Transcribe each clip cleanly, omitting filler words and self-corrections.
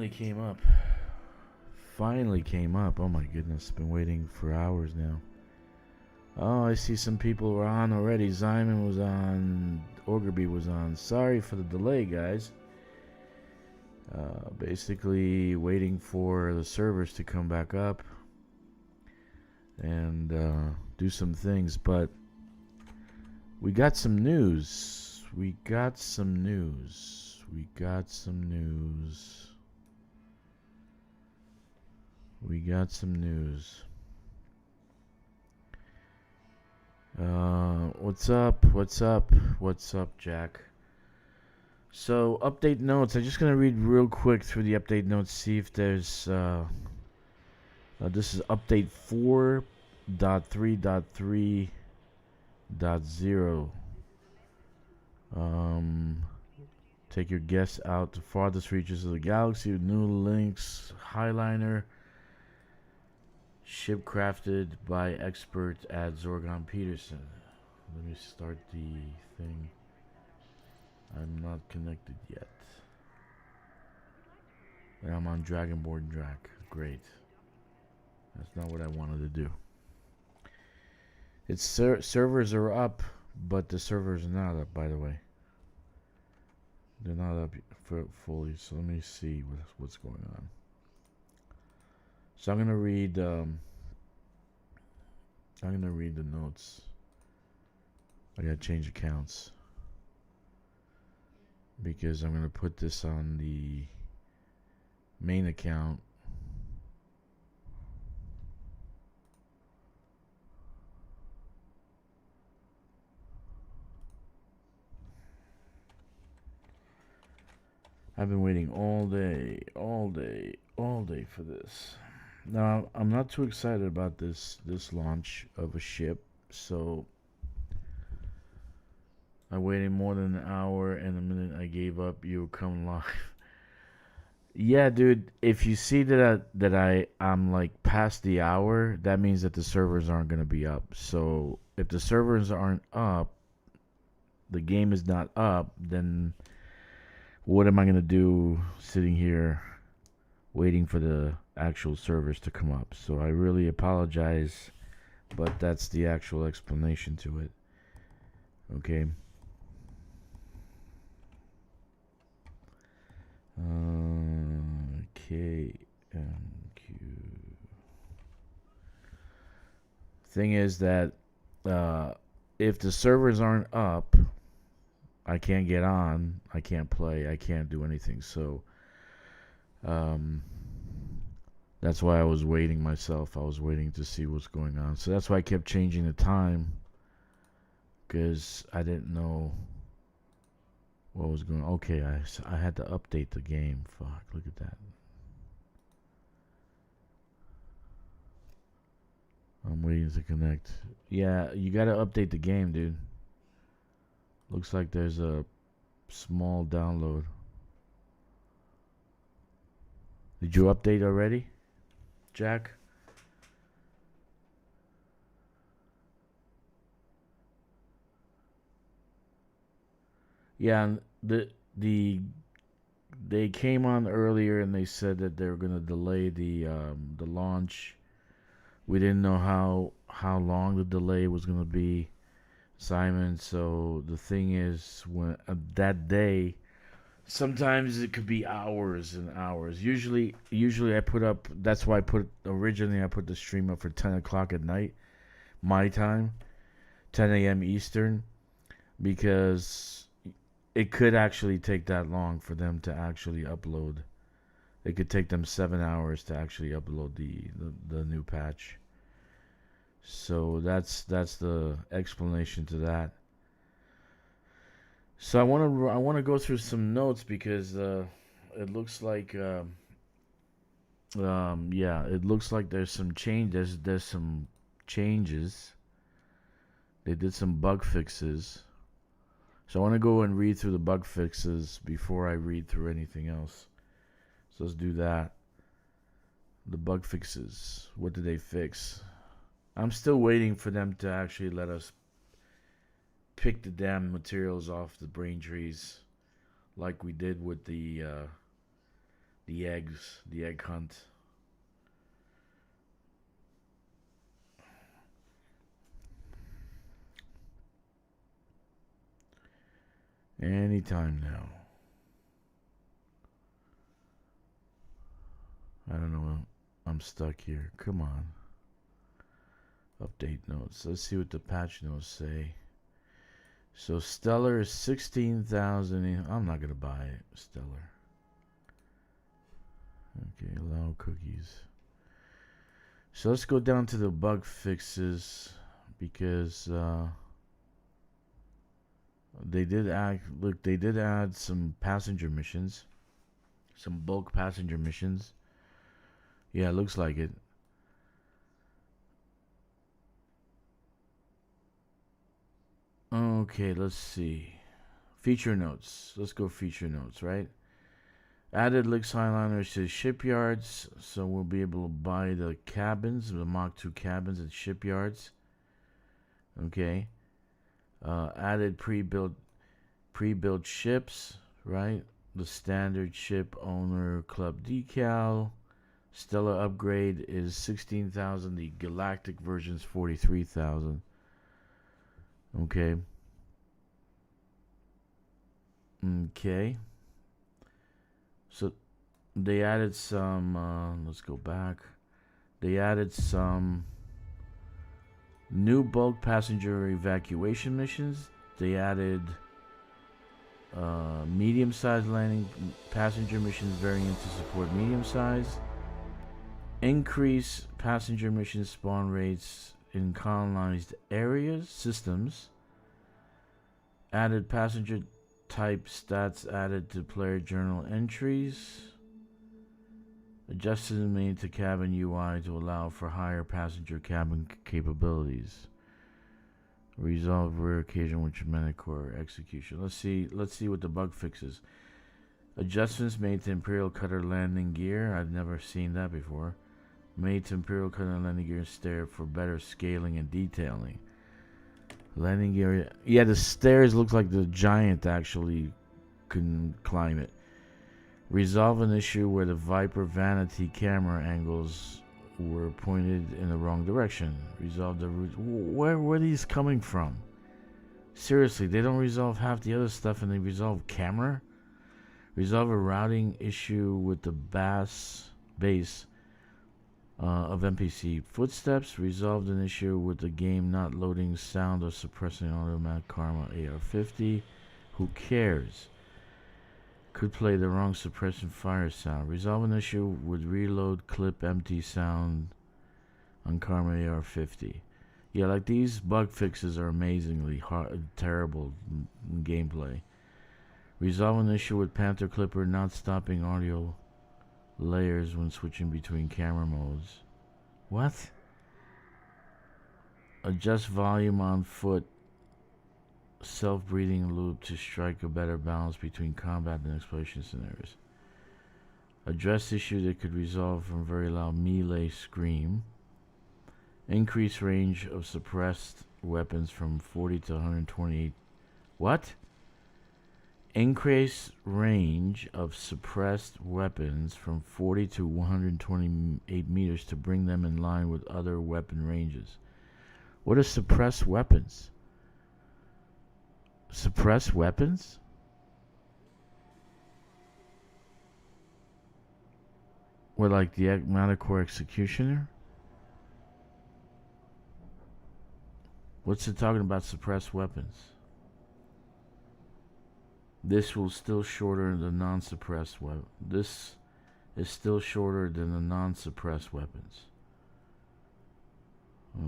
finally came up. Finally came up. Oh my goodness, been waiting for hours now. Oh, I see some people were on already. Zyman was on. Orgerby was on. Sorry for the delay, guys. Basically waiting for the servers to come back up and do some things, but we got some news. We got some news. We got some news. We got some news. What's up? What's up? What's up, Jack? So, update notes. I'm just going to read real quick through the update notes, see if there's... this is update 4.3.3.0. Take your guests out to farthest reaches of the galaxy with new Lynx Highliner. Ship crafted by expert at Zorgon Peterson. Let me start the thing. I'm not connected yet. And I'm on Dragonborn Drac. Great. That's not what I wanted to do. Its servers are up, but the servers are not up, by the way. They're not up fully, so let me see what's going on. So I'm gonna read the notes. I gotta change accounts because I'm gonna put this on the main account. I've been waiting all day for this. Now, I'm not too excited about this launch of a ship, so I waited more than an hour, and the minute I gave up, you were coming live. Yeah, dude, if you see that I'm like past the hour, that means that the servers aren't going to be up. So, if the servers aren't up, the game is not up, then what am I going to do sitting here waiting for the actual servers to come up? So I really apologize, but that's the actual explanation to it. Okay. KMQ. Thing is that if the servers aren't up, I can't get on, I can't play, I can't do anything. So that's why I was waiting myself. I was waiting to see what's going on. So that's why I kept changing the time, because I didn't know what was going on. Okay, I had to update the game. Fuck, look at that. I'm waiting to connect. Yeah, you gotta update the game, dude. Looks like there's a small download. Did you update already, Jack? Yeah, they came on earlier and they said that they were gonna delay the launch. We didn't know how long the delay was gonna be, Simon. So the thing is, when that day, sometimes it could be hours and hours. Usually I put up. That's why originally I put the stream up for 10 o'clock at night, my time, 10 a.m. Eastern, because it could actually take that long for them to actually upload. It could take them 7 hours to actually upload the new patch. So that's the explanation to that. So I want to go through some notes because it looks like it looks like there's some changes. There's some changes. They did some bug fixes. So I want to go and read through the bug fixes before I read through anything else. So let's do that. The bug fixes. What did they fix? I'm still waiting for them to actually let us pick the damn materials off the brain trees, like we did with the The eggs, the egg hunt. Anytime now. I don't know. I'm stuck here. Come on. Update notes. Let's see what the patch notes say. So Stellar is 16,000. I'm not gonna buy it. Stellar. Okay, allow cookies. So let's go down to the bug fixes because they did add some passenger missions, some bulk passenger missions. Yeah, it looks like it. Okay, let's see. Feature notes. Let's go feature notes, right? Added Lynx Highliners to shipyards, so we'll be able to buy the cabins, the Mach 2 cabins at shipyards. Okay. Added pre-built ships, right? The standard ship owner club decal. Stellar upgrade is 16,000. The galactic version is 43,000. Okay. Okay. So they added some. Let's go back. They added some new bulk passenger evacuation missions. They added medium-sized landing passenger missions variant to support medium-size. Increase passenger mission spawn rates in colonized areas systems. Added passenger type stats added to player journal entries. Adjustments made to cabin UI to allow for higher passenger cabin capabilities. Resolve rare occasion with traumatic core execution. Let's see what the bug fixes. Adjustments made to Imperial Cutter landing gear. I've never seen that before. Made to Imperial Cutter landing gear stair for better scaling and detailing. Landing gear. Yeah, the stairs looks like the giant actually can climb it. Resolve an issue where the Viper vanity camera angles were pointed in the wrong direction. Resolve the route. Where are these coming from? Seriously, they don't resolve half the other stuff and they resolve camera? Resolve a routing issue with the base of NPC footsteps. Resolved an issue with the game not loading sound or suppressing automatic karma AR-50. Who cares? Could play the wrong suppression fire sound. Resolve an issue with reload clip empty sound on karma AR-50. Yeah, like these bug fixes are amazingly terrible in gameplay. Resolve an issue with Panther Clipper not stopping audio layers when switching between camera modes. What? Adjust volume on foot self-breathing loop to strike a better balance between combat and exploration scenarios. Address issue that could resolve from very loud melee scream. Increase range of suppressed weapons from 40 to 128. What? Increase range of suppressed weapons from 40 to 128 meters to bring them in line with other weapon ranges. What are suppressed weapons? Suppressed weapons? What, like the Manacore Executioner? What's it talking about suppressed weapons? This will still shorter than non-suppressed weapons. This is still shorter than the non-suppressed weapons.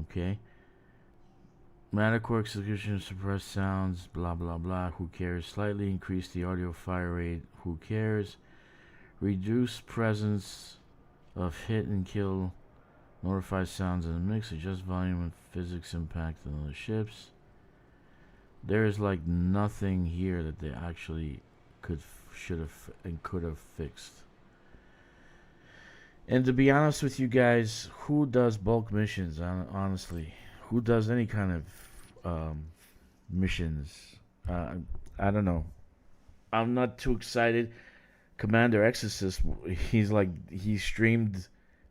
Okay. Manacore Execution suppressed sounds, blah blah blah, who cares? Slightly increase the audio fire rate, who cares? Reduce presence of hit and kill notified sounds in the mix, adjust volume and physics impact on the ships. There's like nothing here that they actually should have and could have fixed. And to be honest with you guys, who does bulk missions? Honestly, who does any kind of missions? I don't know. I'm not too excited. Commander Exorcist, he's like, he streamed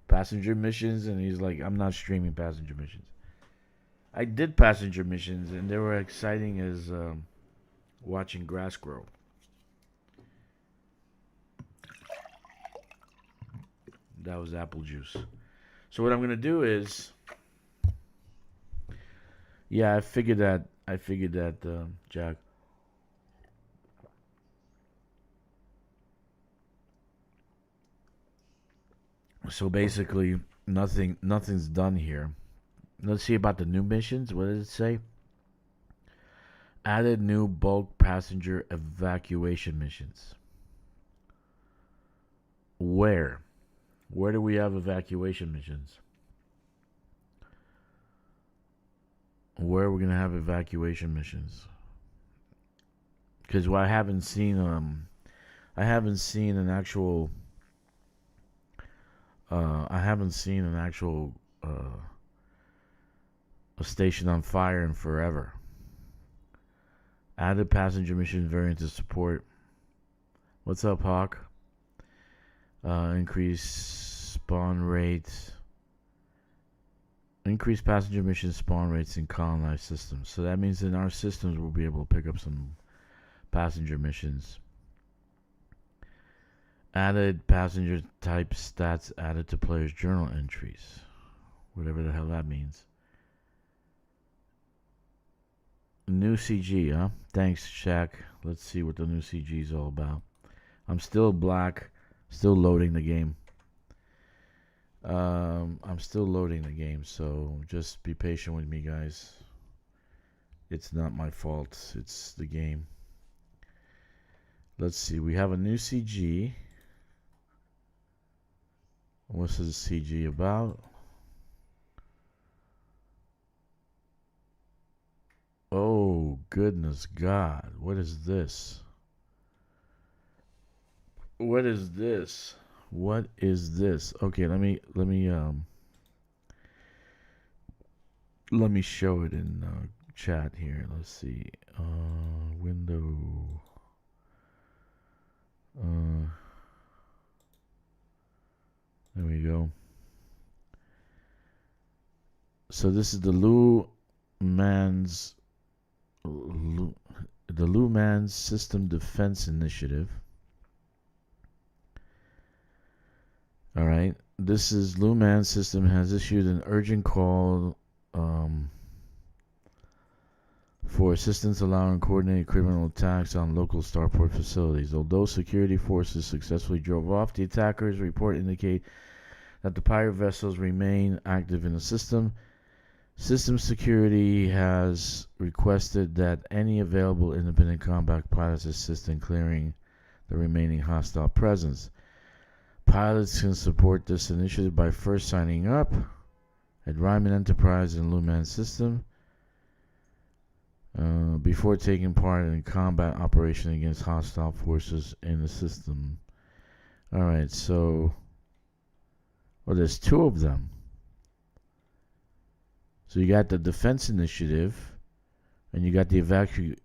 passenger missions, and he's like, I'm not streaming passenger missions. I did passenger missions, and they were exciting as watching grass grow. That was apple juice. So what I'm gonna do is, yeah, I figured that. Jack. So basically, nothing's done here. Let's see about the new missions. What does it say? Added new bulk passenger evacuation missions. Where? Where do we have evacuation missions? Where are we gonna have evacuation missions? Because I haven't seen an actual I haven't seen an actual a station on fire in forever. Added passenger mission variant to support. What's up, Hawk? Increase spawn rates. Increase passenger mission spawn rates in colonized systems. So that means in our systems we'll be able to pick up some passenger missions. Added passenger type stats added to players' journal entries. Whatever the hell that means. New CG, huh? Thanks, Shaq. Let's see what the new CG is all about. I'm still black. Still loading the game. I'm still loading the game, so just be patient with me, guys. It's not my fault. It's the game. Let's see. We have a new CG. What's this CG about? Oh, goodness God. What is this? What is this? What is this? Okay, let me show it in chat here. Let's see. Window. There we go. So this is the Lou Man's System Defense Initiative. All right. This is Lou Man's system has issued an urgent call for assistance allowing coordinated criminal attacks on local starport facilities. Although security forces successfully drove off the attackers, reports indicate that the pirate vessels remain active in the system. System security has requested that any available independent combat pilots assist in clearing the remaining hostile presence. Pilots can support this initiative by first signing up at Ryman Enterprise and Luman System before taking part in a combat operation against hostile forces in the system. Alright, so there's two of them. So you got the defense initiative and you got the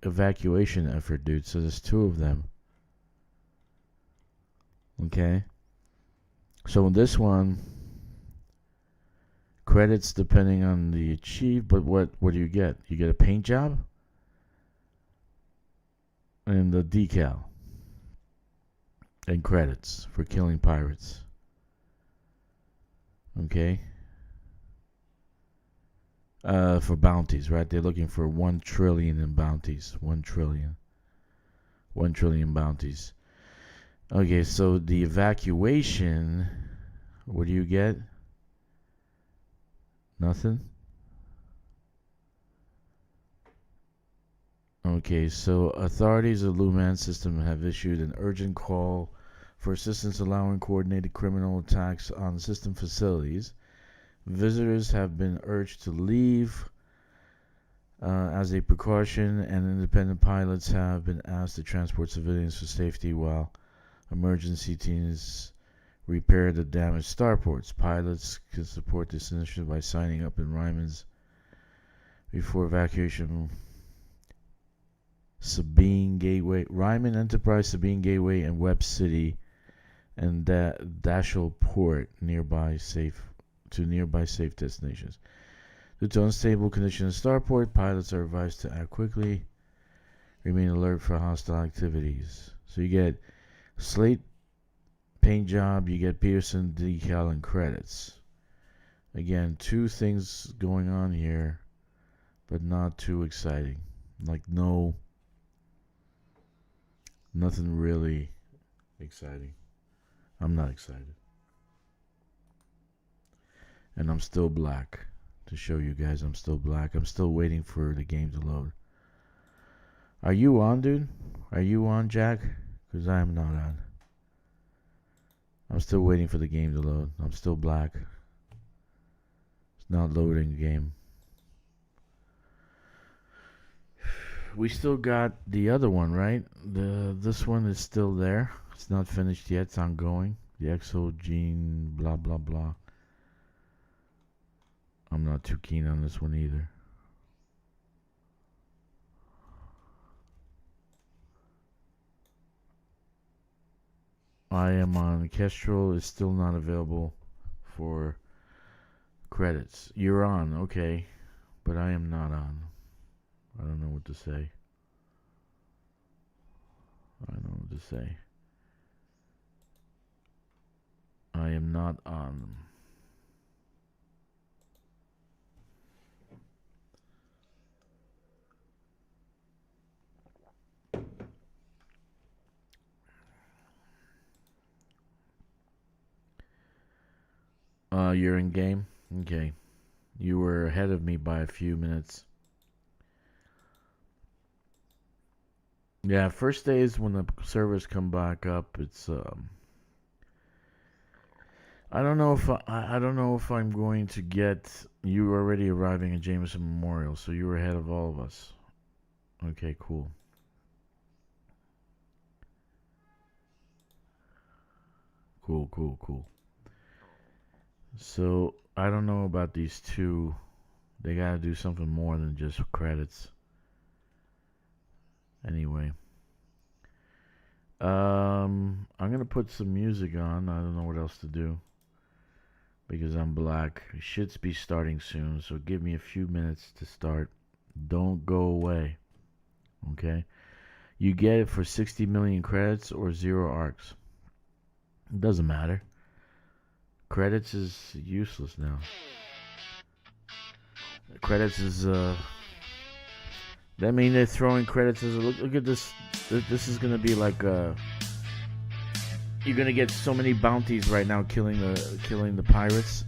evacuation effort, dude. So there's two of them. Okay. So in this one, credits depending on the achieved, but what do you get? You get a paint job and the decal and credits for killing pirates. Okay. For bounties, right? They're looking for 1 trillion in bounties. 1 trillion. 1 trillion bounties. Okay, so the evacuation, what do you get? Nothing? Okay, so authorities of Luman System have issued an urgent call for assistance allowing coordinated criminal attacks on system facilities. Visitors have been urged to leave as a precaution, and independent pilots have been asked to transport civilians for safety while emergency teams repair the damaged starports. Pilots can support this initiative by signing up in Ryman's before evacuation. Sabine Gateway, Ryman Enterprise, Sabine Gateway, and Web City and Dashel port nearby safe destinations. Due to unstable conditions in starport, pilots are advised to act quickly, remain alert for hostile activities. So you get slate paint job, you get Pearson decal and credits. Again, two things going on here, but not too exciting. Like nothing really exciting. I'm not excited. And I'm still black. To show you guys I'm still black. I'm still waiting for the game to load. Are you on, dude? Are you on, Jack? Because I am not on. I'm still waiting for the game to load. I'm still black. It's not loading the game. We still got the other one, right? This one is still there. It's not finished yet. It's ongoing. The exo gene, blah, blah, blah. I'm not too keen on this one either. I am on Kestrel. Is still not available for credits. You're on, okay. But I am not on. I don't know what to say. I don't know what to say. I am not on. You're in game? Okay. You were ahead of me by a few minutes. Yeah, first days when the servers come back up, it's I don't know if I'm going to get you already arriving at Jameson Memorial, so you were ahead of all of us. Okay, cool. Cool. So, I don't know about these two. They gotta do something more than just credits. Anyway. I'm gonna put some music on. I don't know what else to do. Because I'm black. It should be starting soon, so give me a few minutes to start. Don't go away. Okay? You get it for 60 million credits or 0 arcs. It doesn't matter. Credits is useless now. Credits is that mean they're throwing credits as a look at this. This is gonna be like you're gonna get so many bounties right now killing the pirates.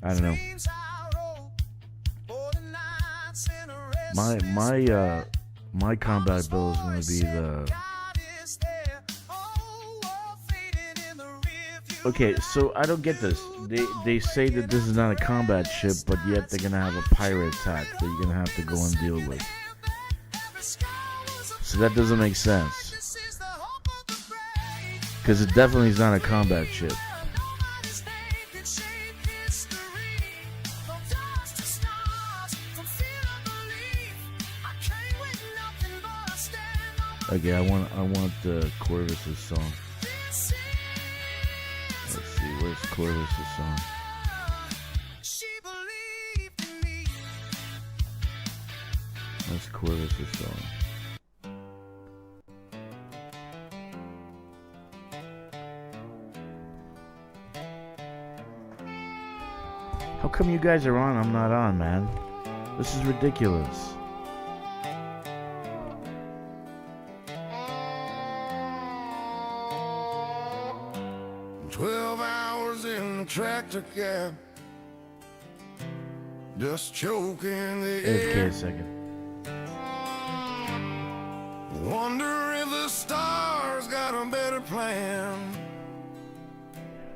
I don't know. My combat build is going to be the. Okay, so I don't get this. They say that this is not a combat ship, but yet they're going to have a pirate attack that you're going to have to go and deal with. So that doesn't make sense. Because it definitely is not a combat ship. Okay, I want the Corvus's song. Let's see, where's Corvus's song? That's Corvus's song. How come you guys are on? I'm not on, man. This is ridiculous. Tractor cab, just choking the AFK air. a second. Wonder if the stars got a better plan.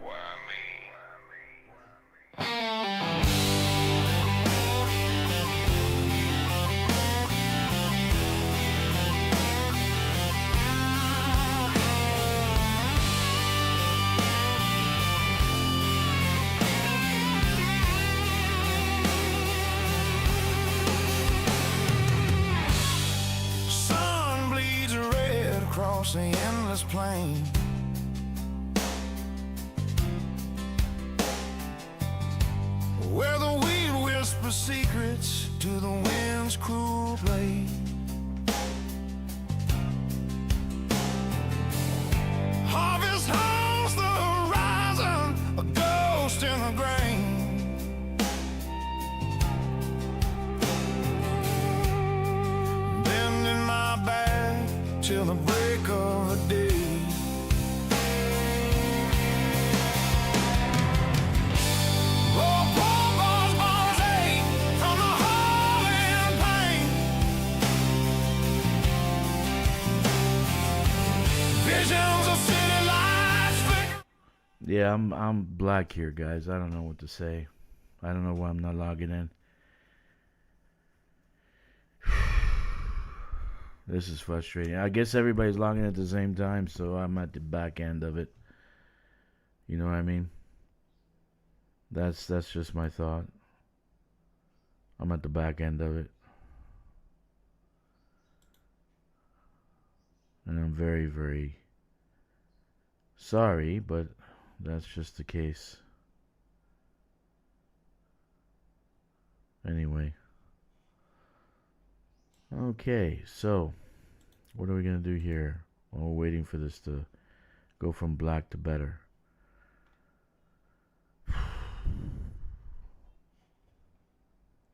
Why me? across the endless plain. Where the wheel whispers secrets to the wind's cruel blade. Harvest haunts the horizon, a ghost in the grain. Bending my back till the break of day. Yeah, I'm black here, guys. I don't know what to say. I don't know why I'm not logging in. This is frustrating. I guess everybody's logging at the same time, so I'm at the back end of it. You know what I mean? That's just my thought. I'm at the back end of it. And I'm very, very sorry, but that's just the case. Anyway. Okay, so what are we going to do here while we're waiting for this to go from black to better?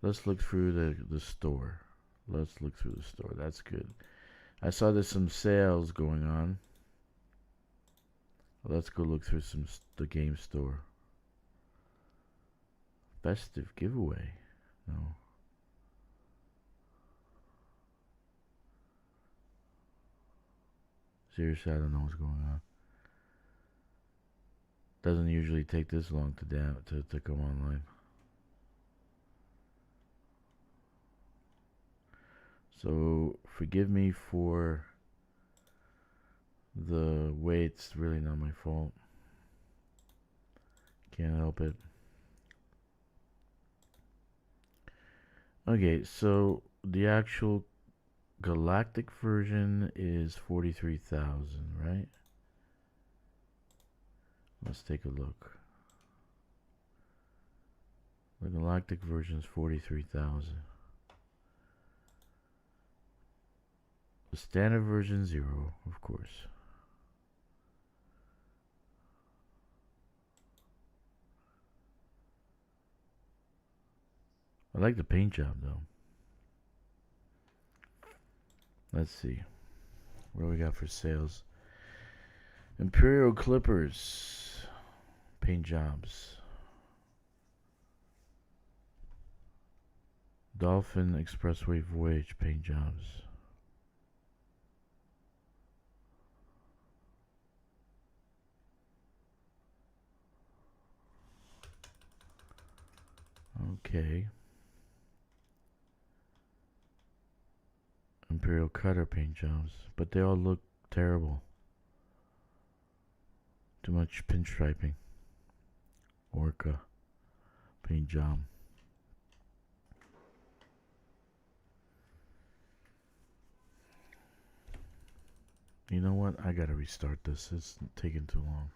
Let's look through the store. Let's look through the store. That's good. I saw there's some sales going on. Let's go look through the game store. Festive giveaway. No. Seriously, I don't know what's going on. Doesn't usually take this long to come online. So forgive me for the wait. It's really not my fault. Can't help it. Okay, so the actual galactic version is 43,000, right? Let's take a look. The galactic version is 43,000. The standard version 0, of course. I like the paint job though. Let's see. What do we got for sales? Imperial Clippers. Paint jobs. Dolphin Expressway Voyage paint jobs. Okay. Imperial Cutter paint jobs, but they all look terrible. Too much pinstriping. Orca paint job. You know what? I gotta restart this. It's taking too long.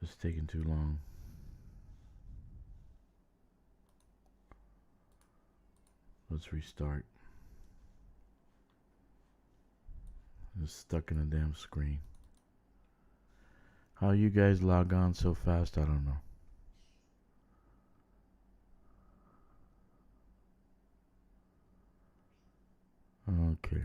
It's taking too long. Let's restart. It's stuck in a damn screen. How you guys log on so fast, I don't know. Okay.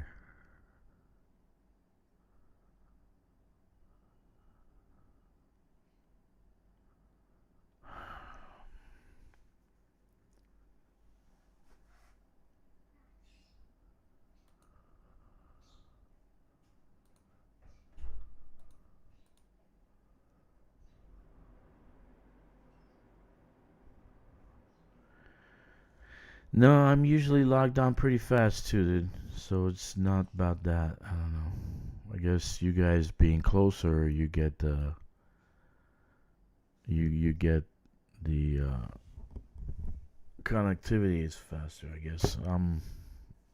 No, I'm usually logged on pretty fast too, dude. So it's not about that. I don't know. I guess you guys being closer, you get you get the connectivity is faster. I guess I'm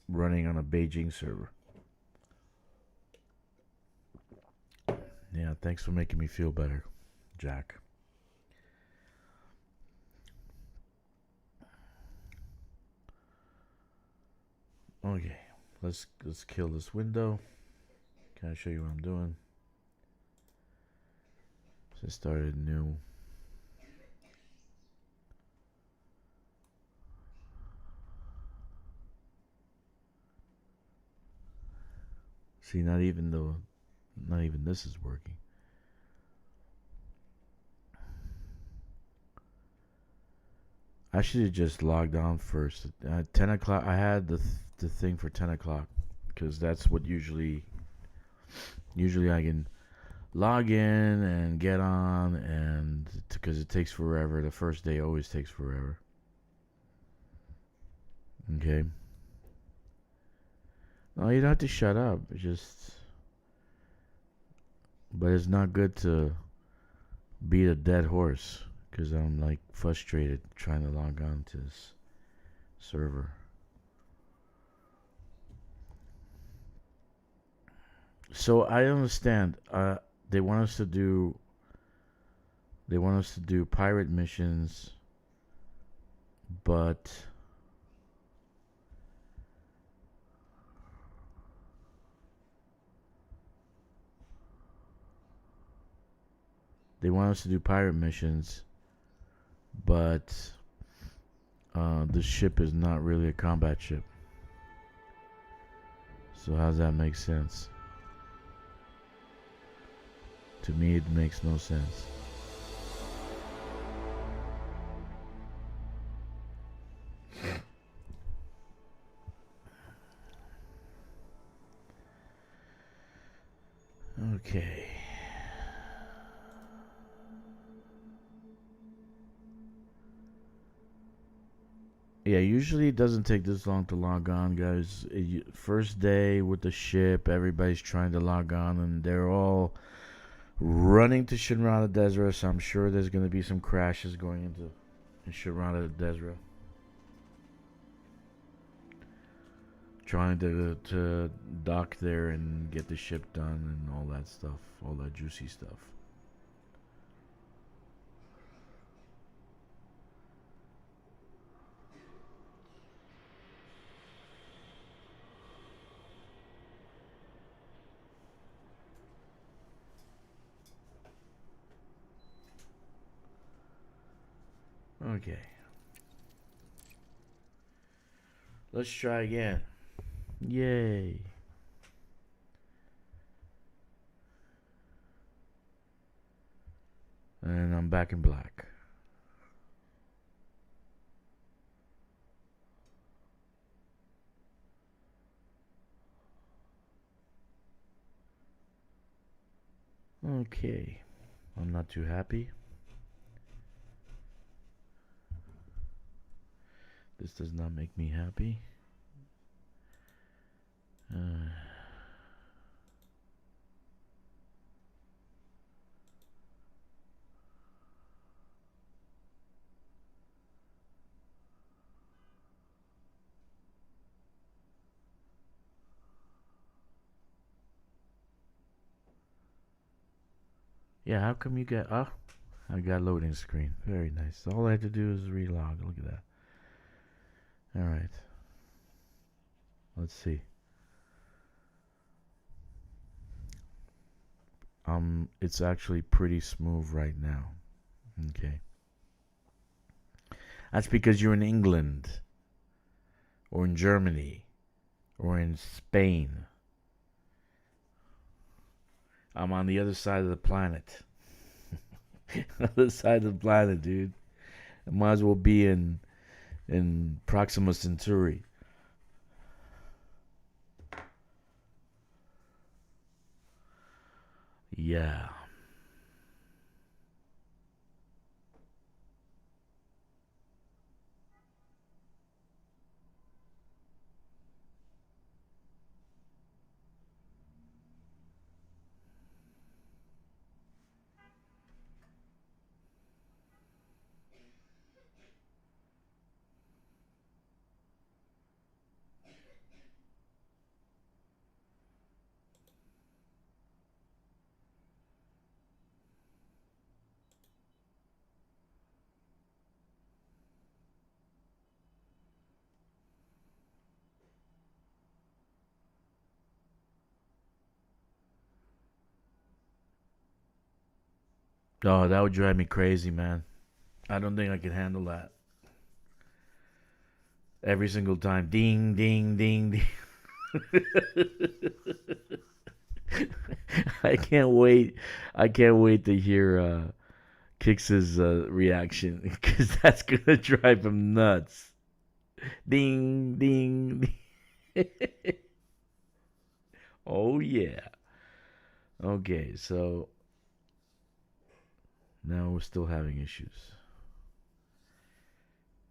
running on a Beijing server. Yeah, thanks for making me feel better, Jack. Okay, let's kill this window. Can I show you what I'm doing? So I started new. See, not even this is working. I should have just logged on first. At 10 o'clock, I had the thing for 10 o'clock because that's what usually I can log in and get on, and because it takes forever. The first day always takes forever. Okay. No, you don't have to shut up. But it's not good to beat a dead horse because I'm like frustrated trying to log on to this server. So I understand. They want us to do. They want us to do pirate missions, but but the ship is not really a combat ship. So how does that make sense? To me, it makes no sense. Okay. Yeah, usually it doesn't take this long to log on, guys. First day with the ship, everybody's trying to log on, and they're all running to Shinrada Desra, so I'm sure there's going to be some crashes going into Shinrada Desra. Trying to dock there and get the ship done and all that stuff, all that juicy stuff. Okay. Let's try again. Yay. And I'm back in black. Okay. I'm not too happy. This does not make me happy. Yeah, how come you get... Oh, I got loading screen. Very nice. All I had to do is relog. Look at that. Alright. Let's see. It's actually pretty smooth right now. Okay. That's because you're in England, or in Germany, or in Spain. I'm on the other side of the planet. Other side of the planet, dude. I might as well be in Proxima Centauri. Yeah. Oh, that would drive me crazy, man. I don't think I could handle that. Every single time. Ding, ding, ding, ding. I can't wait. I can't wait to hear Kix's reaction because that's gonna drive him nuts. Ding, ding, ding. Oh yeah. Okay, so now we're still having issues.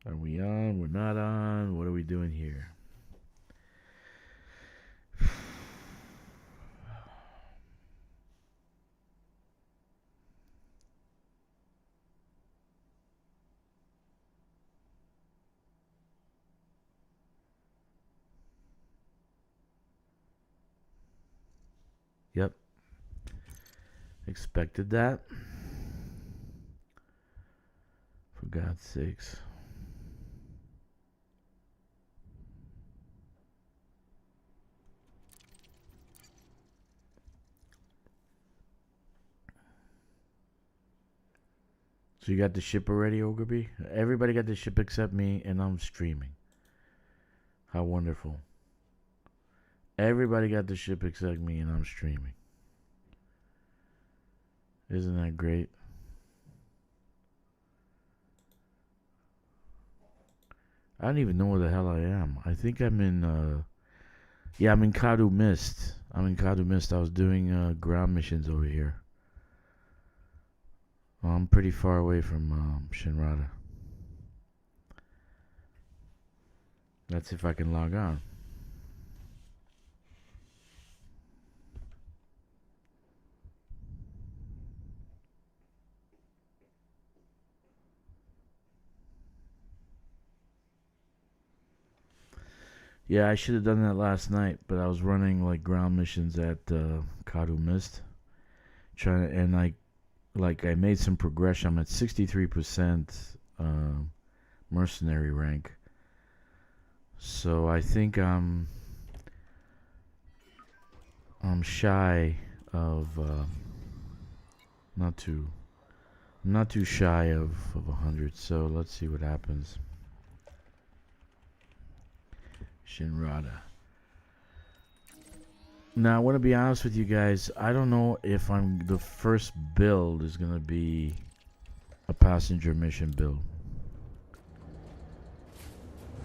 Are we on? We're not on. What are we doing here? Yep. Expected that. For God's sakes. So you got the ship already, Ogre? Everybody got the ship except me, and I'm streaming. How wonderful. Everybody got the ship except me, and I'm streaming. Isn't that great? I don't even know where the hell I am. I think I'm in, yeah, I'm in Kadu Mist. I was doing ground missions over here. Well, I'm pretty far away from Shinrada. Let's see if I can log on. Yeah, I should have done that last night, but I was running like ground missions at Kadu Mist, trying to, and I made some progression. I'm at 63% mercenary rank, so I think I'm shy of not too shy of 100. So let's see what happens. Shinrada. Now, I want to be honest with you guys. I don't know if the first build is going to be a passenger mission build.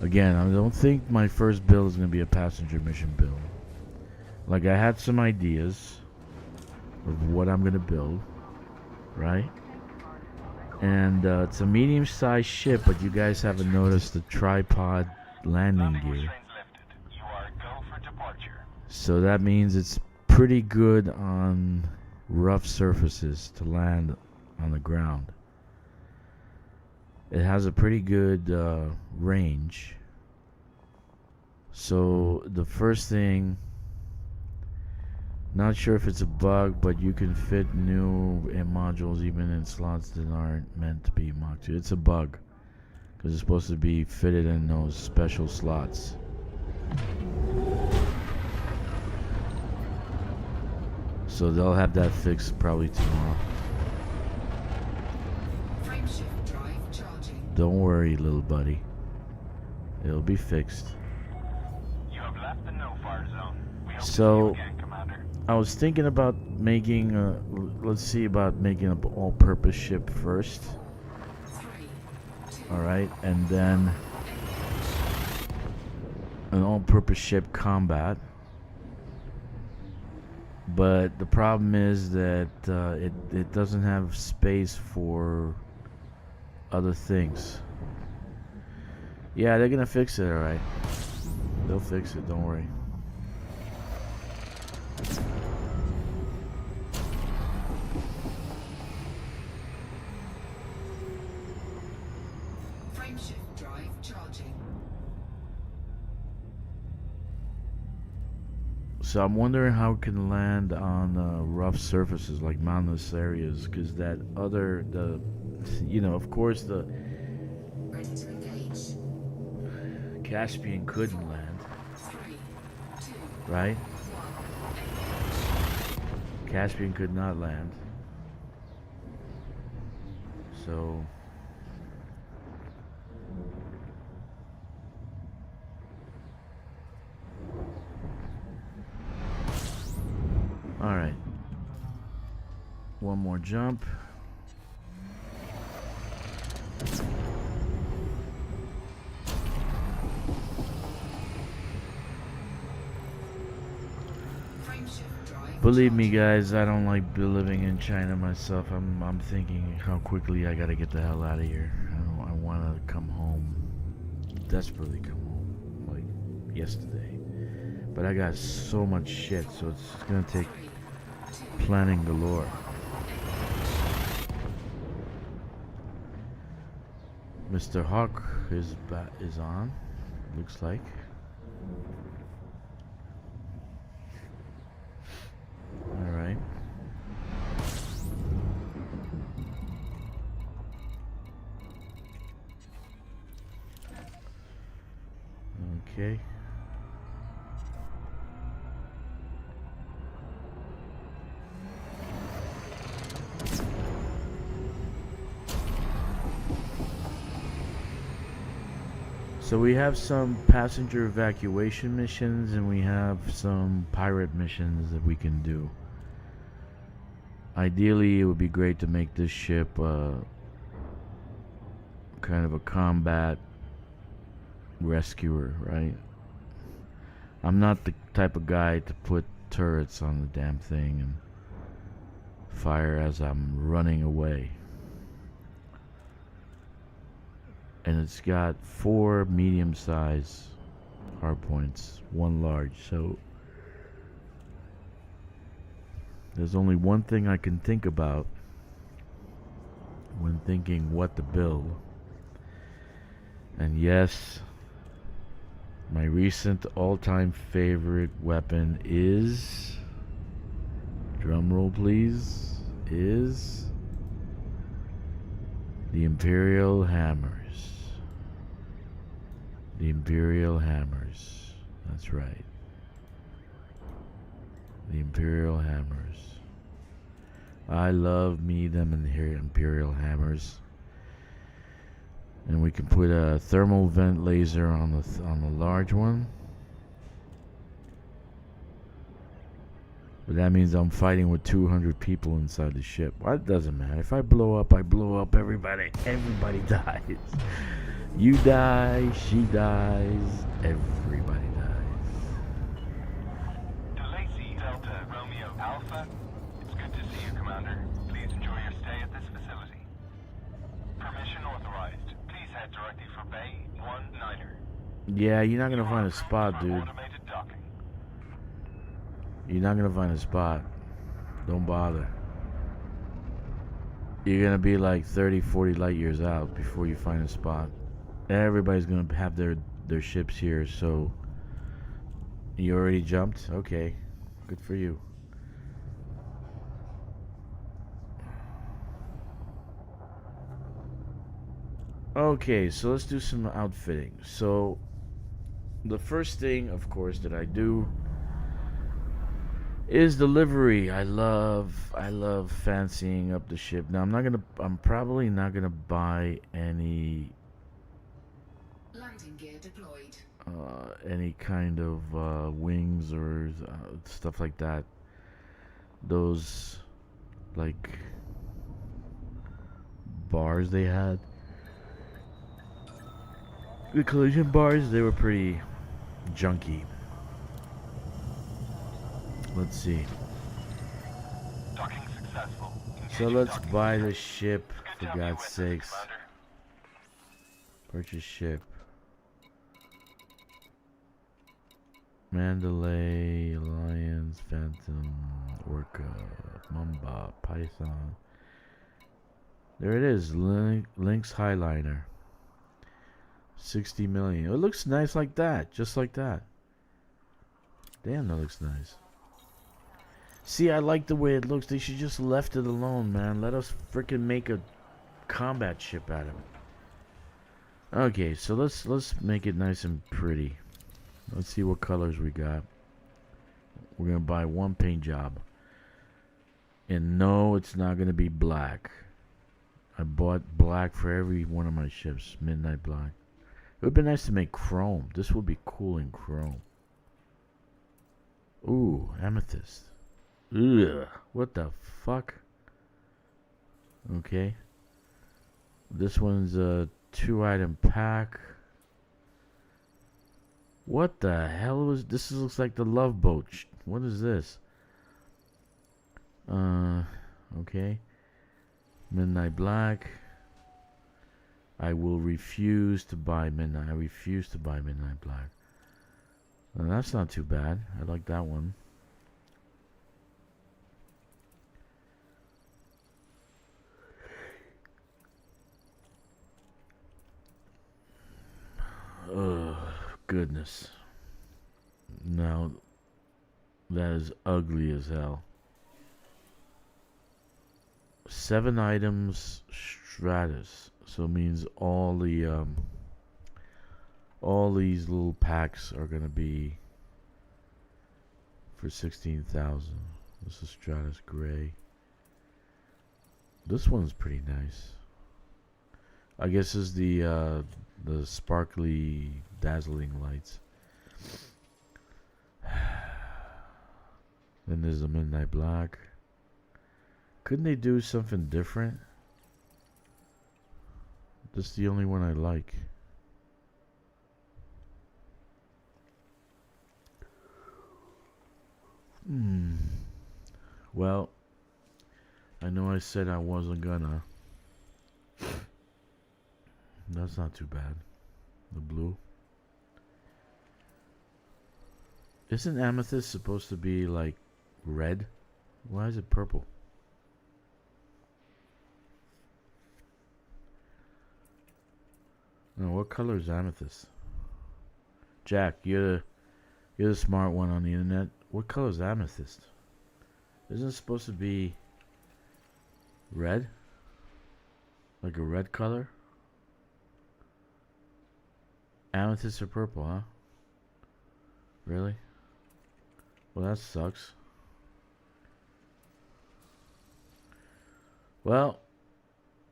Again, I don't think my first build is going to be a passenger mission build. Like, I had some ideas of what I'm going to build, right? And it's a medium-sized ship, but you guys haven't noticed the tripod landing gear. So that means it's pretty good on rough surfaces to land on the ground. It has a pretty good range. So the first thing, not sure if it's a bug, but you can fit new modules even in slots that aren't meant to be Mach 2. It's a bug because it's supposed to be fitted in those special slots. So they'll have that fixed probably tomorrow. Frameshift drive charging. Don't worry, little buddy. It'll be fixed. You have left the no-fire zone. We hope to see you again, Commander. I was thinking about making let's see about making an all-purpose ship first. 3, 2, alright, and then an all-purpose ship combat. But the problem is that it doesn't have space for other things. Yeah, they're gonna fix it, alright. They'll fix it, don't worry. Frameshift drive charging. So I'm wondering how it can land on rough surfaces like mountainous areas, because that other, of course the Caspian couldn't land, 3, 2, right? Caspian could not land. So all right, one more jump. Believe me, guys, I don't like living in China myself. I'm thinking how quickly I gotta get the hell out of here. I want to come home, desperately come home, like yesterday. But I got so much shit, so it's gonna take planning galore. Mr. Hawk is on. Looks like. All right. Okay. So we have some passenger evacuation missions and we have some pirate missions that we can do. Ideally, it would be great to make this ship kind of a combat rescuer, right? I'm not the type of guy to put turrets on the damn thing and fire as I'm running away. And it's got 4 medium-sized hardpoints, 1 large, so there's only one thing I can think about when thinking what to build. And yes, my recent all-time favorite weapon is, drumroll please, is the Imperial Hammers. The Imperial Hammers. That's right. The Imperial Hammers. I love me them Imperial Hammers. And we can put a thermal vent laser on the large one. But that means I'm fighting with 200 people inside the ship. Well, it doesn't matter. If I blow up, everybody. Everybody dies. You die, she dies, everybody dies. Delacey Delta Romeo Alpha. It's good to see you, Commander. Please enjoy your stay at this facility. Permission authorized. Please head directly for Bay 19er. Yeah, you're not gonna find a spot, dude. Automated docking. You're not gonna find a spot. Don't bother. You're gonna be like 30, 40 light years out before you find a spot. Everybody's gonna have their ships here, so you already jumped? Okay, good for you. Okay, so let's do some outfitting. So the first thing, of course, that I do is the livery. I love fancying up the ship. Now I'm probably not gonna buy any landing gear deployed. Any kind of wings or stuff like that. Those like bars they had, the collision bars, they were pretty junky. Let's see. Docking successful. So Engaging let's docking buy system. this ship, Good for to have you God's with us, sakes. Commander. Purchase ship. Mandalay, Alliance, Phantom, Orca, Mamba, Python. There it is, Lynx Highliner. 60 million. It looks nice like that, just like that. Damn, that looks nice. See, I like the way it looks. They should just left it alone, man. Let us freaking make a combat ship out of it. Okay, so let's make it nice and pretty. Let's see what colors we got. We're gonna buy 1 paint job. And no, it's not gonna be black. I bought black for every one of my ships. Midnight black. It would be nice to make chrome. This would be cool in chrome. Ooh, amethyst. Ugh, what the fuck? Okay. This one's a 2-item pack. What the hell was this? Looks like the Love Boat. What is this? Okay. Midnight Black. I will refuse to buy Midnight. I refuse to buy Midnight Black. That's not too bad. I like that one. Oh, goodness. Now, that is ugly as hell. 7 items Stratus. So it means all the all these little packs are gonna be for 16,000. This is Stratus Gray. This one's pretty nice. I guess is the sparkly, dazzling lights. Then there's the Midnight Black. Couldn't they do something different? This is the only one I like. Well, I know I said I wasn't gonna. That's not too bad. The blue. Isn't amethyst supposed to be like red? Why is it purple? No, what color is amethyst? Jack, you're the smart one on the internet. What color is amethyst? Isn't it supposed to be red? Like a red color? Amethyst or purple, huh? Really? Well, that sucks. Well,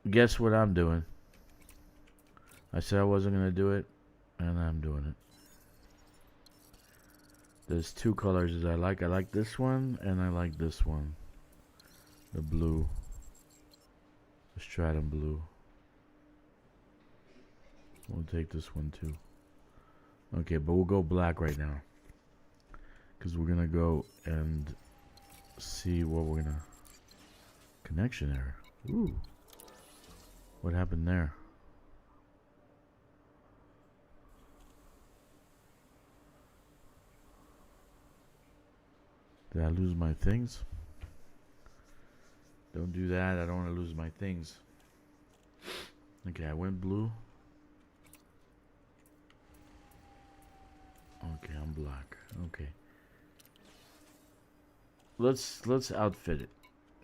guess what I'm doing? I said I wasn't going to do it, and I'm doing it. There's 2 colors that I like. I like this one, and I like this one. The blue. The Stratum blue. We'll take this one too. Okay, but we'll go black right now. Because we're going to go and see what we're going to... Connection error. Ooh. What happened there? Did I lose my things? Don't do that. I don't want to lose my things. Okay, I went blue. Okay, I'm black. Okay. Let's outfit it.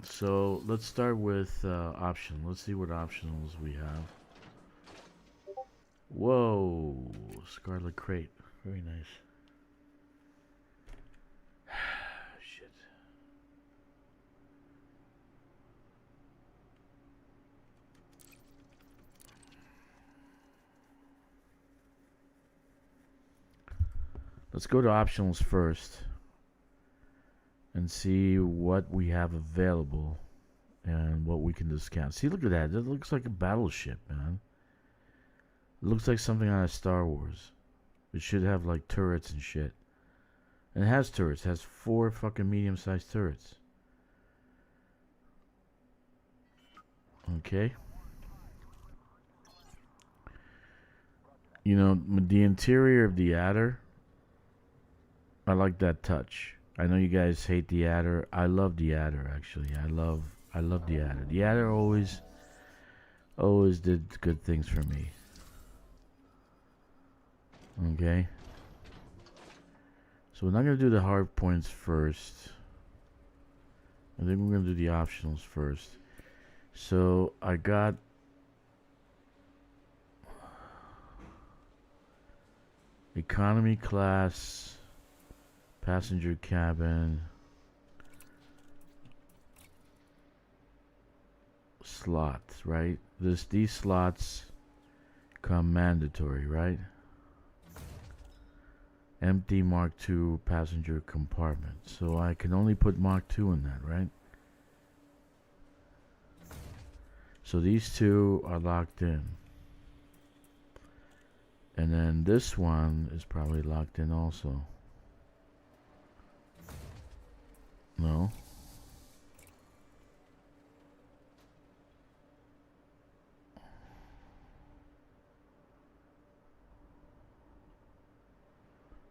So let's start with option. Let's see what optionals we have. Whoa, Scarlet Crate. Very nice. Shit. Let's go to optionals first and see what we have available and what we can discount. See, look at that. That looks like a battleship, man. It looks like something out of Star Wars. It should have like turrets and shit. And it has turrets. It has 4 fucking medium-sized turrets. Okay. You know, the interior of the Adder, I like that touch. I know you guys hate the Adder. I love the Adder, actually. I love the Adder. The Adder always did good things for me. Okay. So we're not going to do the hard points first. I think we're going to do the optionals first. So I got economy class, passenger slots, right? These slots come mandatory, right? Empty Mark II passenger compartment. So I can only put Mark II in that, right? So these two are locked in. And then this one is probably locked in also. No.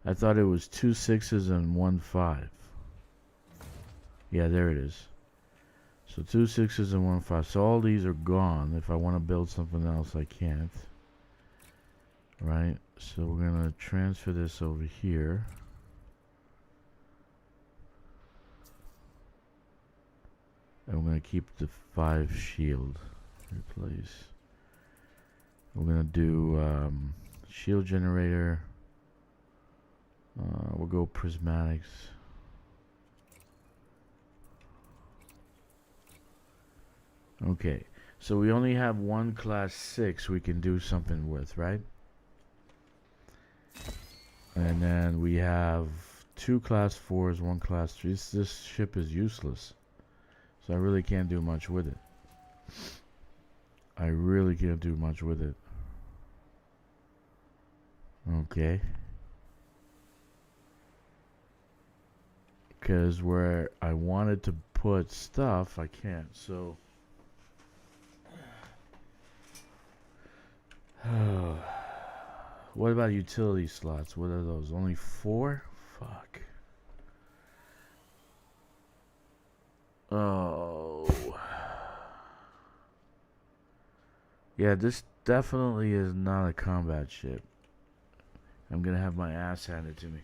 I thought it was 2 6s and 1 5. Yeah, there it is. So 2 6s and 1 5. So all these are gone. If I want to build something else, I can't. Right? So we're going to transfer this over here. And we're going to keep the 5 shield. Replace. We're going to do shield generator. We'll go prismatics. Okay, so we only have one class 6 we can do something with, right? And then we have 2 class 4s, 1 class 3. This ship is useless. So I really can't do much with it. I really can't do much with it. Okay. Because where I wanted to put stuff, I can't. So what about utility slots? What are those? Only 4? Fuck. Oh. Yeah, this definitely is not a combat ship. I'm gonna have my ass handed to me.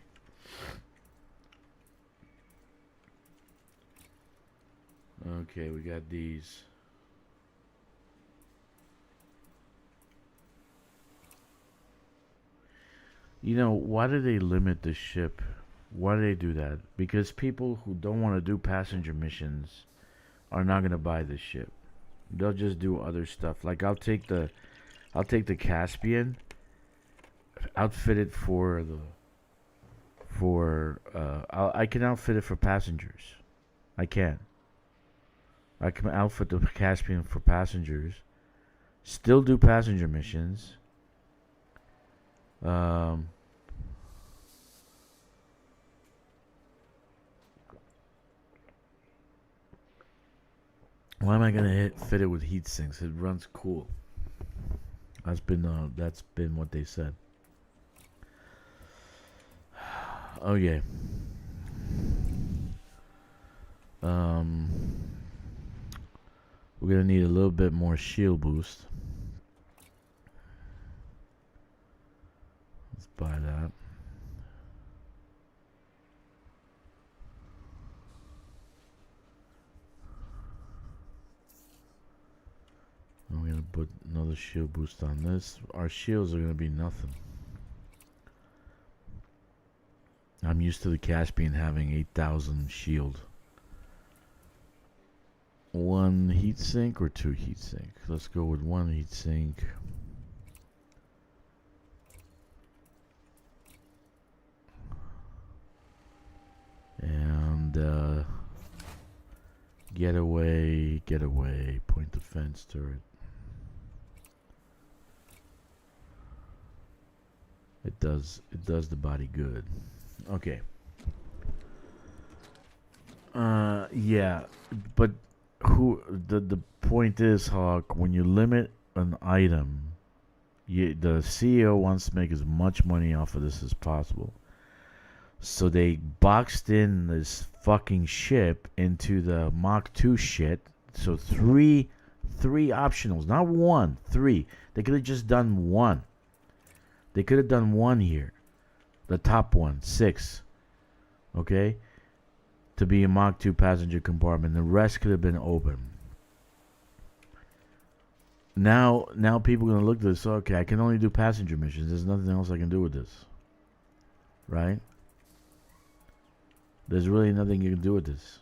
Okay, we got these. You know, why do they limit the ship? Why do they do that? Because people who don't want to do passenger missions are not gonna buy this ship. They'll just do other stuff. Like I'll take the Caspian, outfit it for I can outfit it for passengers. I can outfit the Caspian for passengers. Still do passenger missions. Why am I gonna fit it with heat sinks? It runs cool. That's been what they said. Okay. We're gonna need a little bit more shield boost. Let's buy that. I'm gonna put another shield boost on this. Our shields are gonna be nothing. I'm used to the Caspian having 8,000 shield. 1 heat sink or 2 heat sink? Let's go with 1 heat sink. And getaway, point defense turret. It does the body good. Okay. Yeah, but the point is, Hawk, when you limit an item, the CEO wants to make as much money off of this as possible. So they boxed in this fucking ship into the Mach 2 shit. So three optionals, not 1, 3. They could have just done 1. They could have done 1 here. The top one, 6. Okay? To be a Mach 2 passenger compartment. The rest could have been open. Now people are going to look at this. Okay, I can only do passenger missions. There's nothing else I can do with this. Right? There's really nothing you can do with this.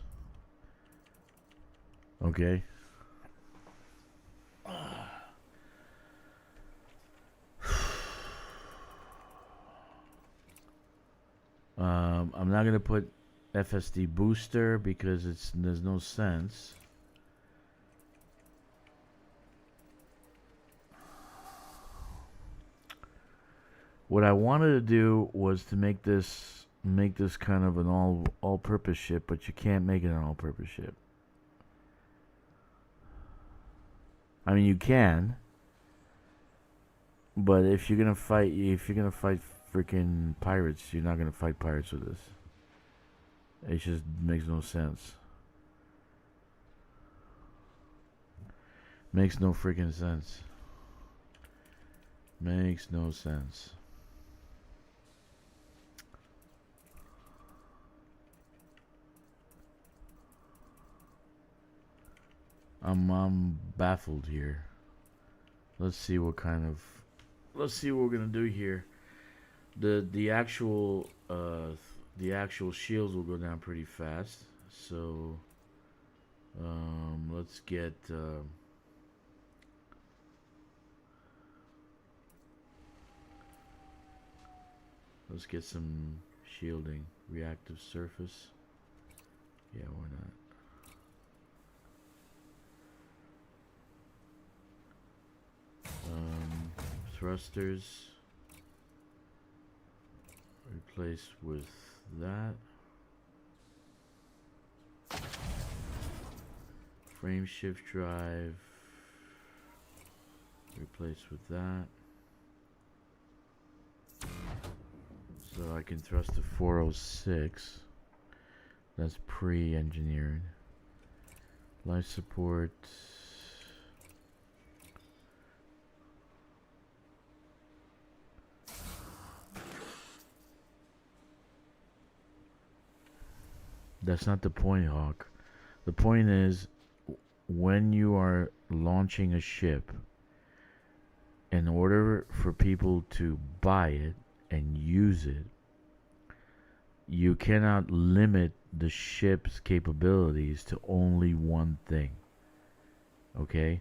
Okay? I'm not gonna put FSD booster because there's no sense. What I wanted to do was to make this kind of an all-purpose ship, but you can't make it an all-purpose ship. I mean, you can, but if you're gonna fight freaking pirates, you're not gonna fight pirates with this. It just makes no sense. Makes no freaking sense. Makes no sense. I'm baffled here. Let's see what we're gonna do here. The actual shields will go down pretty fast. So let's get some shielding. Reactive surface. Yeah, why not? Thrusters replace with that. Frame shift drive replace with that. So I can thrust to 406. That's pre-engineered. Life support. That's not the point, Hawk. The point is, when you are launching a ship, in order for people to buy it and use it, you cannot limit the ship's capabilities to only one thing. Okay?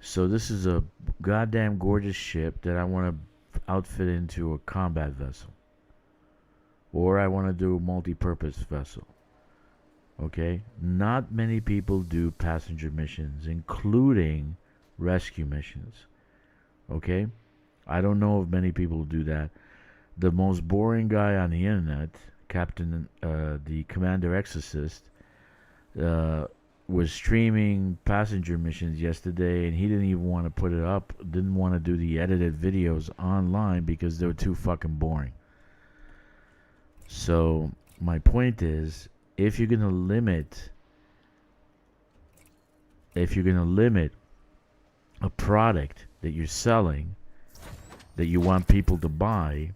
So this is a goddamn gorgeous ship that I want to outfit into a combat vessel. Or I want to do a multi-purpose vessel. Okay? Not many people do passenger missions, including rescue missions. Okay? I don't know if many people do that. The most boring guy on the internet, the Commander Exorcist, was streaming passenger missions yesterday, and he didn't even want to put it up, didn't want to do the edited videos online because they were too fucking boring. So my point is, if you're gonna limit a product that you're selling that you want people to buy,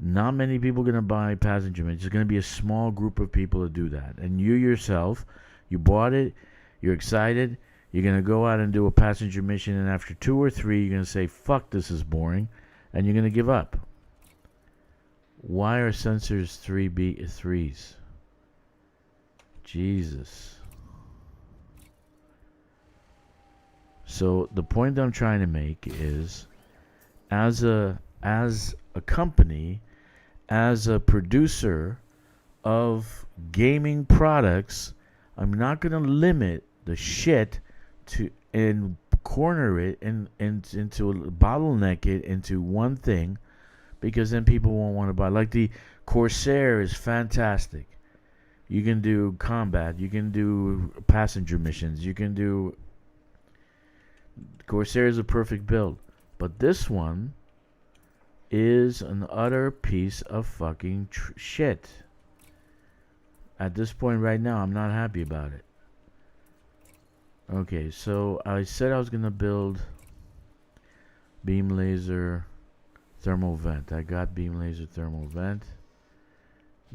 not many people are gonna buy passenger missions. There's gonna be a small group of people to do that. And you yourself, you bought it, you're excited, you're gonna go out and do a passenger mission, and after 2 or 3 you're gonna say, fuck, this is boring, and you're gonna give up. Why are sensors 3s? Jesus. So the point that I'm trying to make is, as a company, as a producer of gaming products, I'm not going to limit the shit to and corner it and into bottleneck it into one thing, because then people won't want to buy. Like the Corsair is fantastic. You can do combat. You can do passenger missions. You can do... Corsair is a perfect build. But this one is an utter piece of fucking shit. At this point right now, I'm not happy about it. Okay, so I said I was going to build beam laser thermal vent. I got beam laser thermal vent.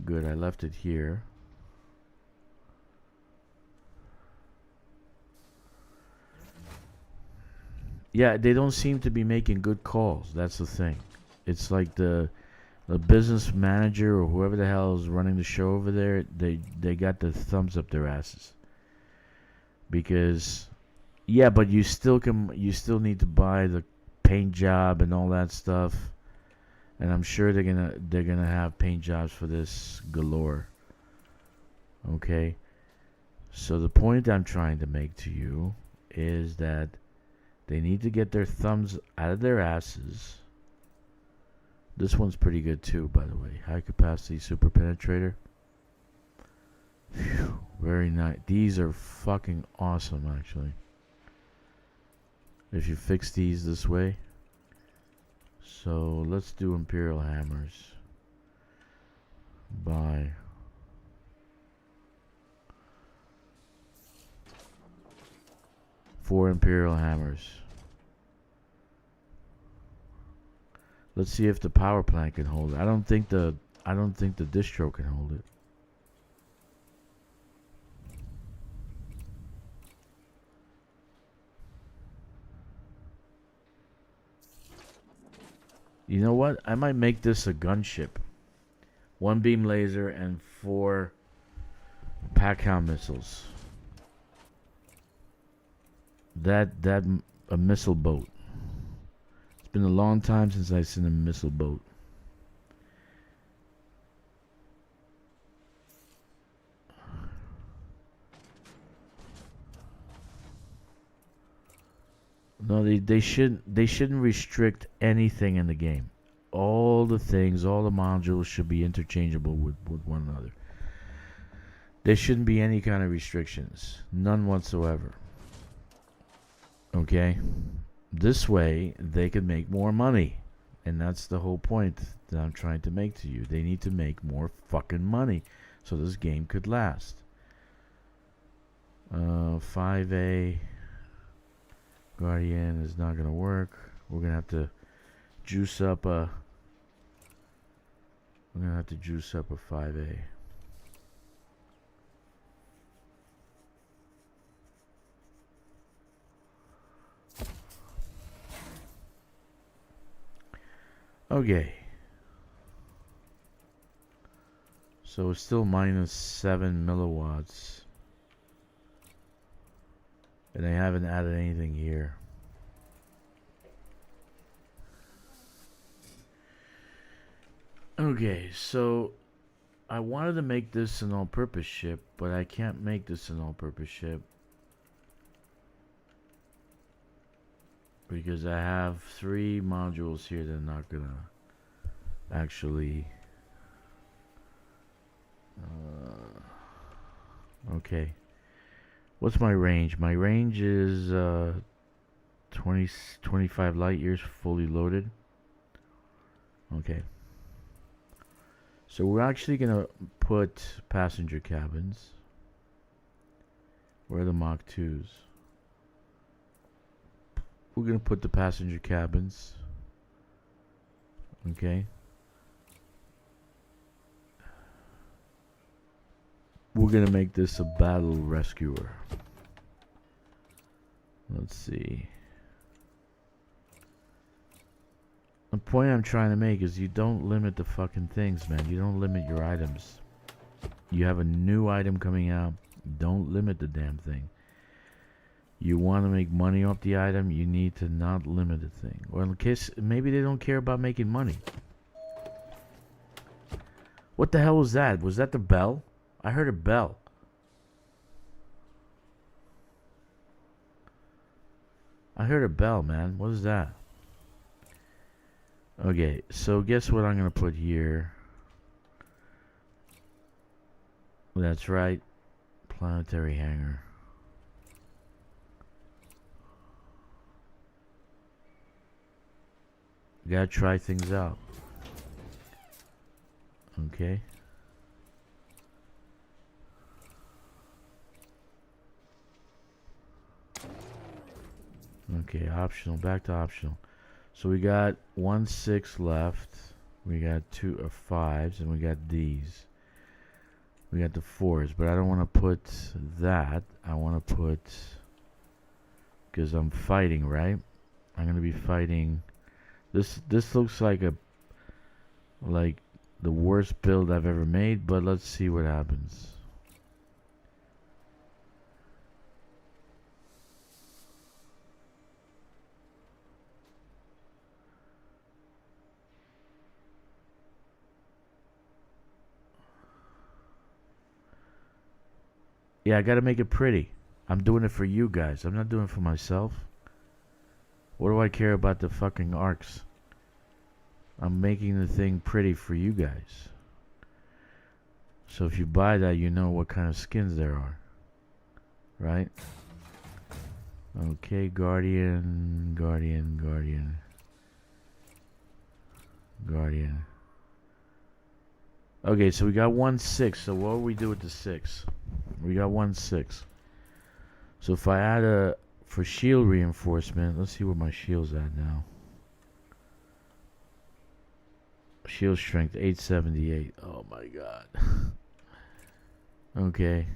Good, I left it here. Yeah, they don't seem to be making good calls. That's the thing. It's like the business manager or whoever the hell is running the show over there, they got the thumbs up their asses. Because yeah, but you still need to buy the paint job and all that stuff. And I'm sure they're gonna have paint jobs for this galore. Okay? So the point I'm trying to make to you is that they need to get their thumbs out of their asses. This one's pretty good too, by the way. High capacity super penetrator. Phew, very nice. These are fucking awesome, actually. If you fix these this way. So let's do Imperial Hammers. Buy. Four Imperial Hammers. Let's see if the power plant can hold it. I don't think the distro can hold it. You know what? I might make this a gunship. 1 beam laser and 4 Packhound missiles. A missile boat. It's been a long time since I've seen a missile boat. No, they shouldn't restrict anything in the game. All the things, all the modules should be interchangeable with one another. There shouldn't be any kind of restrictions. None whatsoever. Okay? This way, they can make more money. And that's the whole point that I'm trying to make to you. They need to make more fucking money so this game could last. 5A Guardian is not going to work. We're going to have to juice up a 5A. Okay. So it's still minus 7 milliwatts. And I haven't added anything here. Okay, so I wanted to make this an all-purpose ship, but I can't make this an all-purpose ship because I have 3 modules here that are not gonna actually okay. What's my range? My range is 25 light years fully loaded. Okay. So we're actually going to put passenger cabins. Where are the Mach 2s? We're going to put the passenger cabins. Okay. We're going to make this a battle rescuer. Let's see. The point I'm trying to make is you don't limit the fucking things, man. You don't limit your items. You have a new item coming out. Don't limit the damn thing. You want to make money off the item, you need to not limit the thing. Or in case, maybe they don't care about making money. What the hell was that? Was that the bell? I heard a bell. I heard a bell, man. What is that? Okay, so guess what I'm going to put here? That's right. Planetary hangar. Gotta try things out. Okay. Okay, optional. Back to optional. So we got 1/6 left. We got 2 5s, and we got these. We got the 4s, but I don't want to put that. I want to put, because I'm fighting, right? I'm gonna be fighting. This looks like the worst build I've ever made, but let's see what happens. Yeah, I gotta make it pretty. I'm doing it for you guys. I'm not doing it for myself. What do I care about the fucking arcs? I'm making the thing pretty for you guys. So if you buy that, you know what kind of skins there are. Right? Okay, Guardian. Okay, so we got 1-6. So what do we do with the 6? We got 1-6. So if I add for shield reinforcement, let's see where my shield's at now. Shield strength 878. Oh my god. Okay.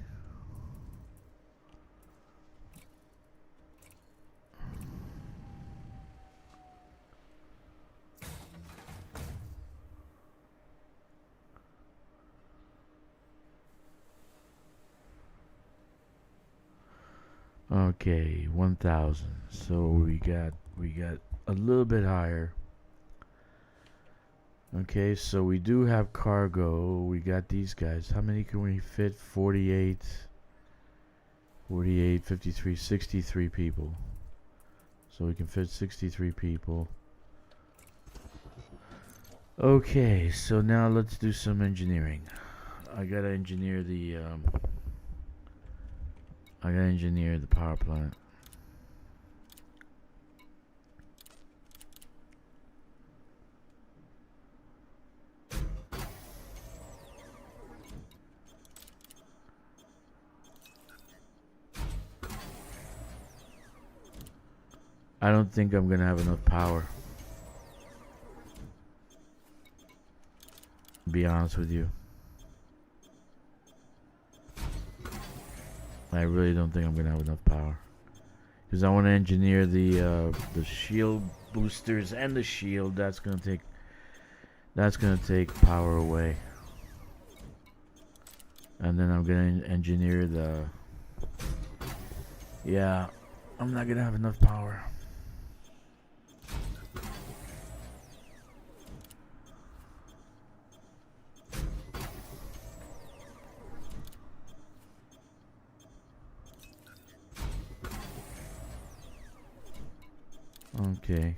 Okay, 1000. So we got a little bit higher. Okay, so we do have cargo. We got these guys. How many can we fit? 48, 53, 63 people. So we can fit 63 people. Okay, so now let's do some engineering. I gotta engineer the power plant. I don't think I'm gonna have enough power. To be honest with you. I really don't think I'm gonna have enough power. Because I want to engineer the shield boosters and the shield. That's gonna take power away. And then I'm gonna engineer the. Yeah, I'm not gonna have enough power. Okay.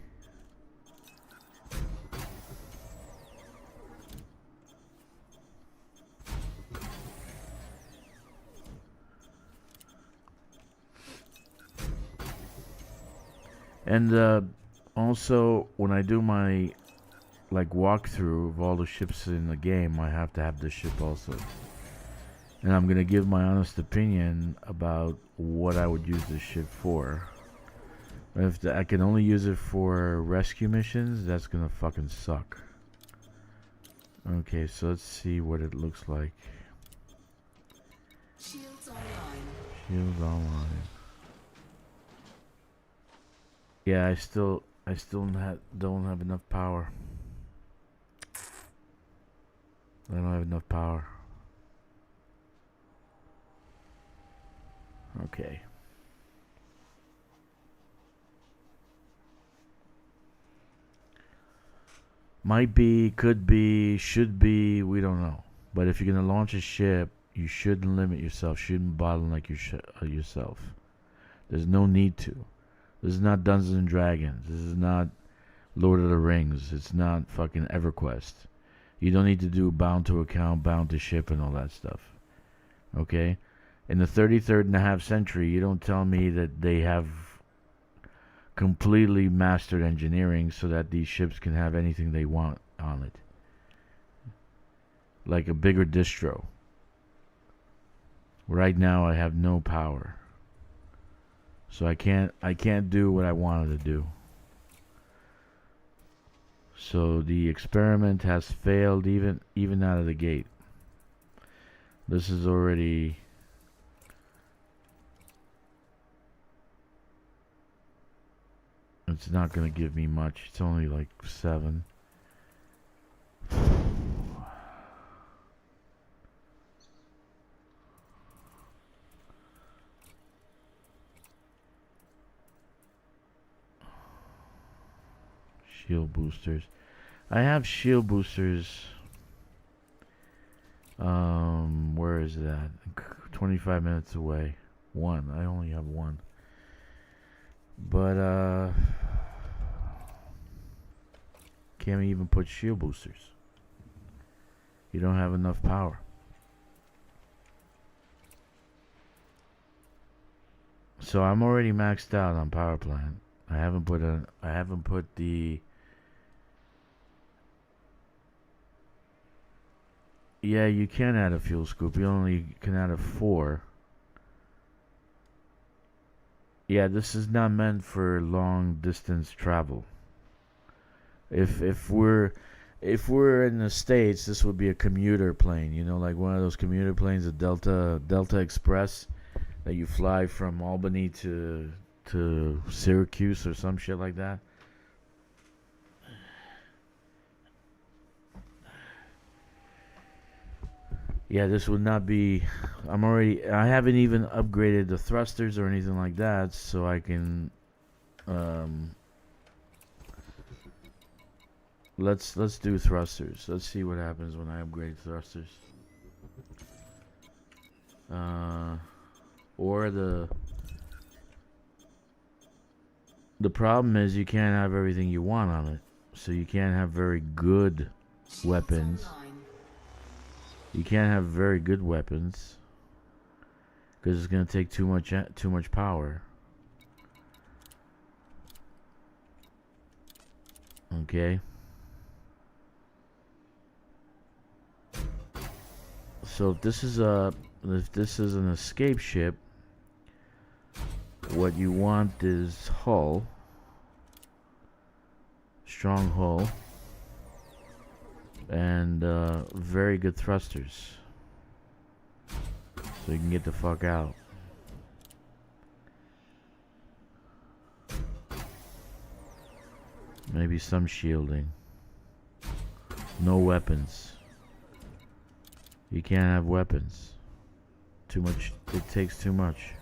And also, when I do my walkthrough of all the ships in the game, I have to have this ship also. And I'm gonna give my honest opinion about what I would use this ship for. If I can only use it for rescue missions, that's gonna fucking suck. Okay, so let's see what it looks like. Shields online. Shields online. Yeah, I still don't have enough power. I don't have enough power. Okay. Might be, could be, should be, we don't know. But if you're gonna launch a ship, you shouldn't limit yourself. Shouldn't bottleneck yourself. There's no need to. This is not Dungeons and Dragons. This is not Lord of the Rings. It's not fucking EverQuest. You don't need to do bound to account, bound to ship, and all that stuff. Okay? In the 33rd and a half century, you don't tell me that they have completely mastered engineering so that these ships can have anything they want on it. Like a bigger distro. Right now I have no power. So I can't do what I wanted to do. So the experiment has failed even out of the gate. This is already it's not gonna give me much. It's only like 7. Shield boosters. I have shield boosters. Where is that? 25 minutes away. One. I only have one. But can't even put shield boosters. You don't have enough power. So I'm already maxed out on power plant. I haven't put the. Yeah, you can add a fuel scoop. You only can add a 4. Yeah, this is not meant for long distance travel. If we're in the States, this would be a commuter plane, you know, like one of those commuter planes, a Delta Express, that you fly from Albany to Syracuse or some shit like that. Yeah, this would not be. I haven't even upgraded the thrusters or anything like that, so I can. Let's do thrusters. Let's see what happens when I upgrade thrusters. Or the problem is you can't have everything you want on it, so you can't have very good weapons. You can't have very good weapons because it's gonna take too much power. Okay. So if this is an escape ship, what you want is hull, strong hull, and very good thrusters, so you can get the fuck out. Maybe some shielding. No weapons. You can't have weapons. Too much. It takes too much.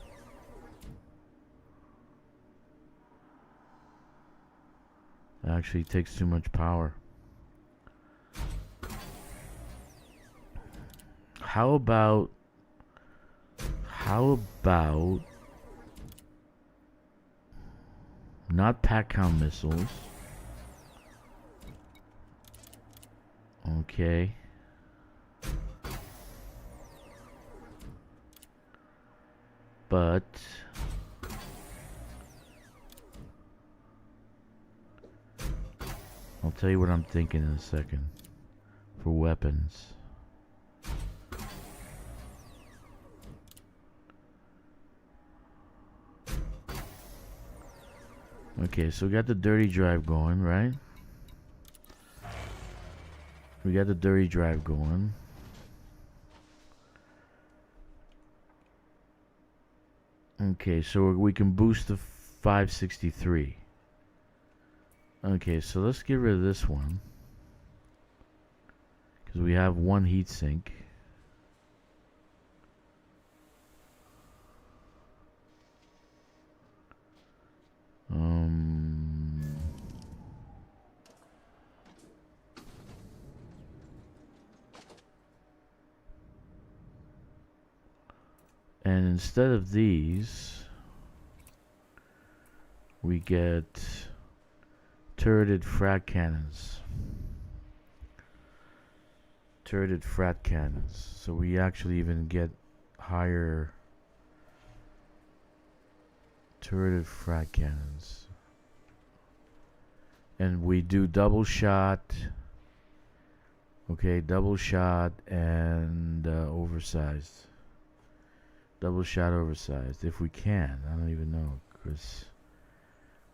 It actually takes too much power. How about not PACOM missiles? Okay. But I'll tell you what I'm thinking in a second for weapons. Okay, so we got the dirty drive going, right? We got the dirty drive going. Okay, so we can boost the 563. Okay, so let's get rid of this one, because we have one heat sink. And instead of these, we get turreted frat cannons. Turreted frat cannons. So we actually even get higher turreted frat cannons. And we do double shot. Okay, double shot and oversized. Double shot oversized, if we can. I don't even know, because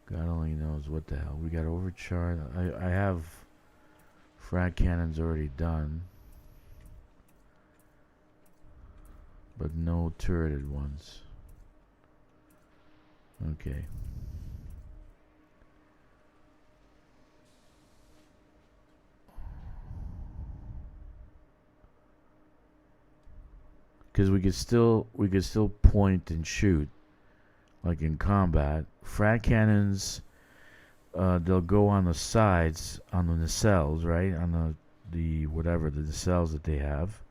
God only knows what the hell. We got overcharged. I have frag cannons already done, but no turreted ones. Okay. Because we could still point and shoot like in combat. Frag cannons, they'll go on the sides, on the nacelles, right? On the whatever, the nacelles that they have.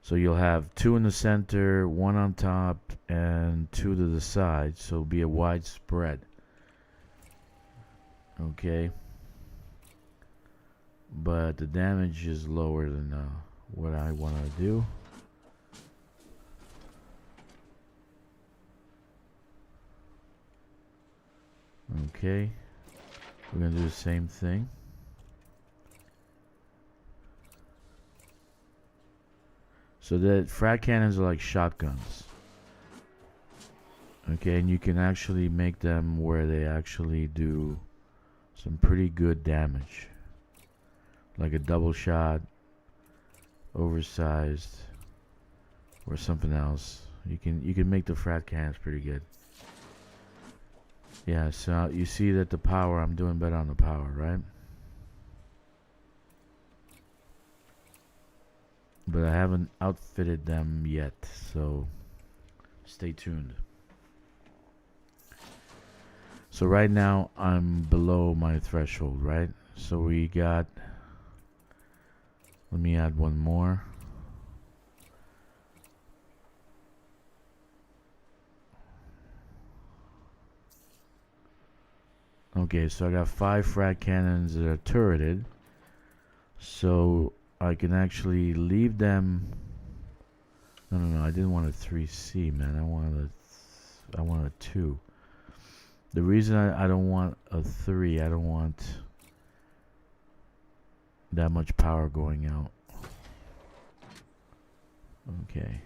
So you'll have 2 in the center, 1 on top, and 2 to the side. So it'll be a wide spread. Okay. But the damage is lower than what I want to do. Okay. We're going to do the same thing. So the frag cannons are like shotguns. Okay, and you can actually make them where they actually do some pretty good damage. Like a double shot, oversized, or something else. You can make the frag cannons pretty good. Yeah, so you see that the power, I'm doing better on the power, right? But I haven't outfitted them yet, so stay tuned. So right now I'm below my threshold, right? So we got, let me add one more. Okay, so I got 5 frag cannons that are turreted. So I can actually leave them. No, I didn't want a 3C, man. I wanted a 2. The reason I don't want a 3, I don't want that much power going out. Okay.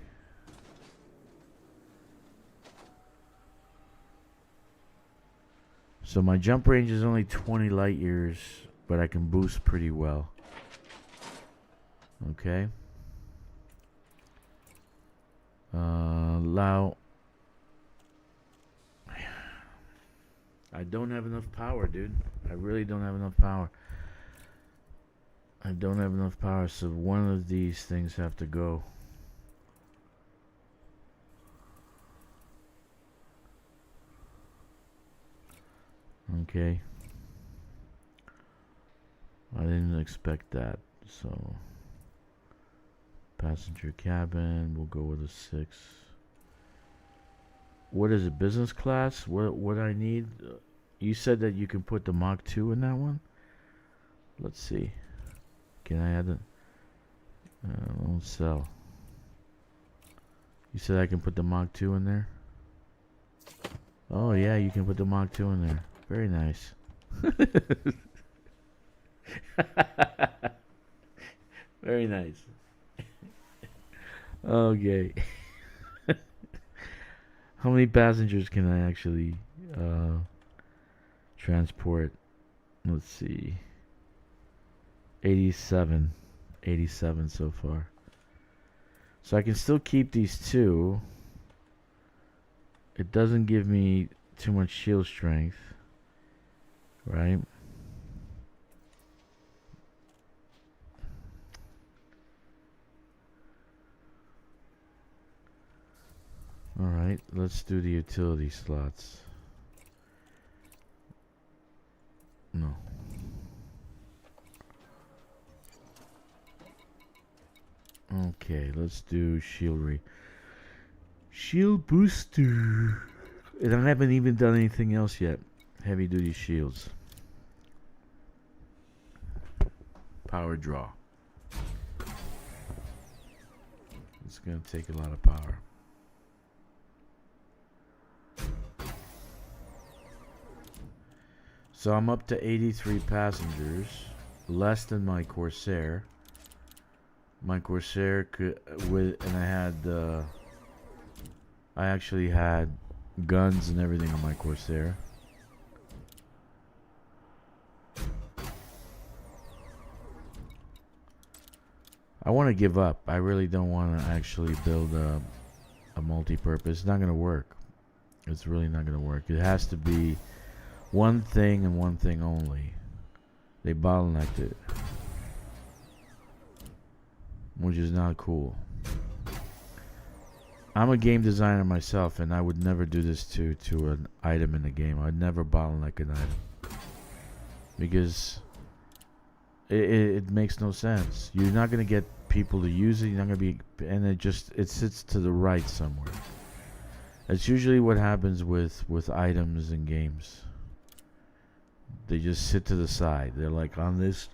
So my jump range is only 20 light years, but I can boost pretty well. Okay. Allow. I don't have enough power, dude. I really don't have enough power. I don't have enough power, so one of these things have to go. Okay. I didn't expect that, so passenger cabin, we'll go with a 6. What is it, business class? What I need? You said that you can put the Mach 2 in that one? Let's see. Can I add it? Won't sell. You said I can put the Mach 2 in there? Oh yeah, you can put the Mach 2 in there. Very nice. Very nice. Okay. How many passengers can I actually transport? Let's see. 87. 87 so far. So I can still keep these 2. It doesn't give me too much shield strength. Right? Alright, let's do the utility slots. No. Okay, let's do shield shield booster. And I haven't even done anything else yet. Heavy duty shields. Power draw. It's gonna take a lot of power. So I'm up to 83 passengers, less than my Corsair. My Corsair could, and I actually had guns and everything on my Corsair. I want to give up. I really don't want to actually build a multi-purpose. It's not going to work. It's really not going to work. It has to be one thing and one thing only. They bottlenecked it, which is not cool. I'm a game designer myself, and I would never do this to an item in the game. I'd never bottleneck an item, because it makes no sense. You're not going to get people to use it. You're not gonna be, and it sits to the right somewhere. That's usually what happens with items in games. They just sit to the side. They're like on this,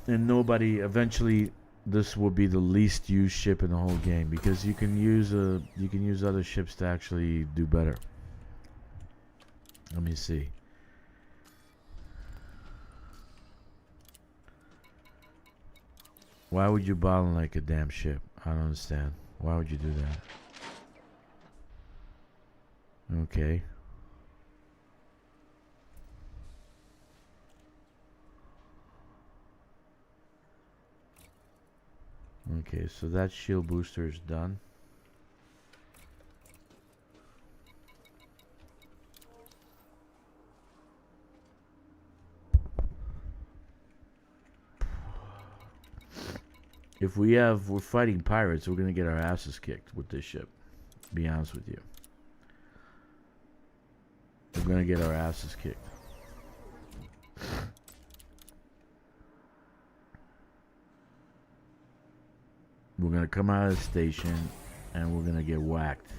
and nobody. Eventually, this will be the least used ship in the whole game because you can use other ships to actually do better. Let me see. Why would you bottleneck a damn ship? I don't understand. Why would you do that? Okay. Okay, so that shield booster is done. If we're fighting pirates, we're gonna get our asses kicked with this ship. To be honest with you. We're gonna get our asses kicked. We're gonna come out of the station and we're gonna get whacked.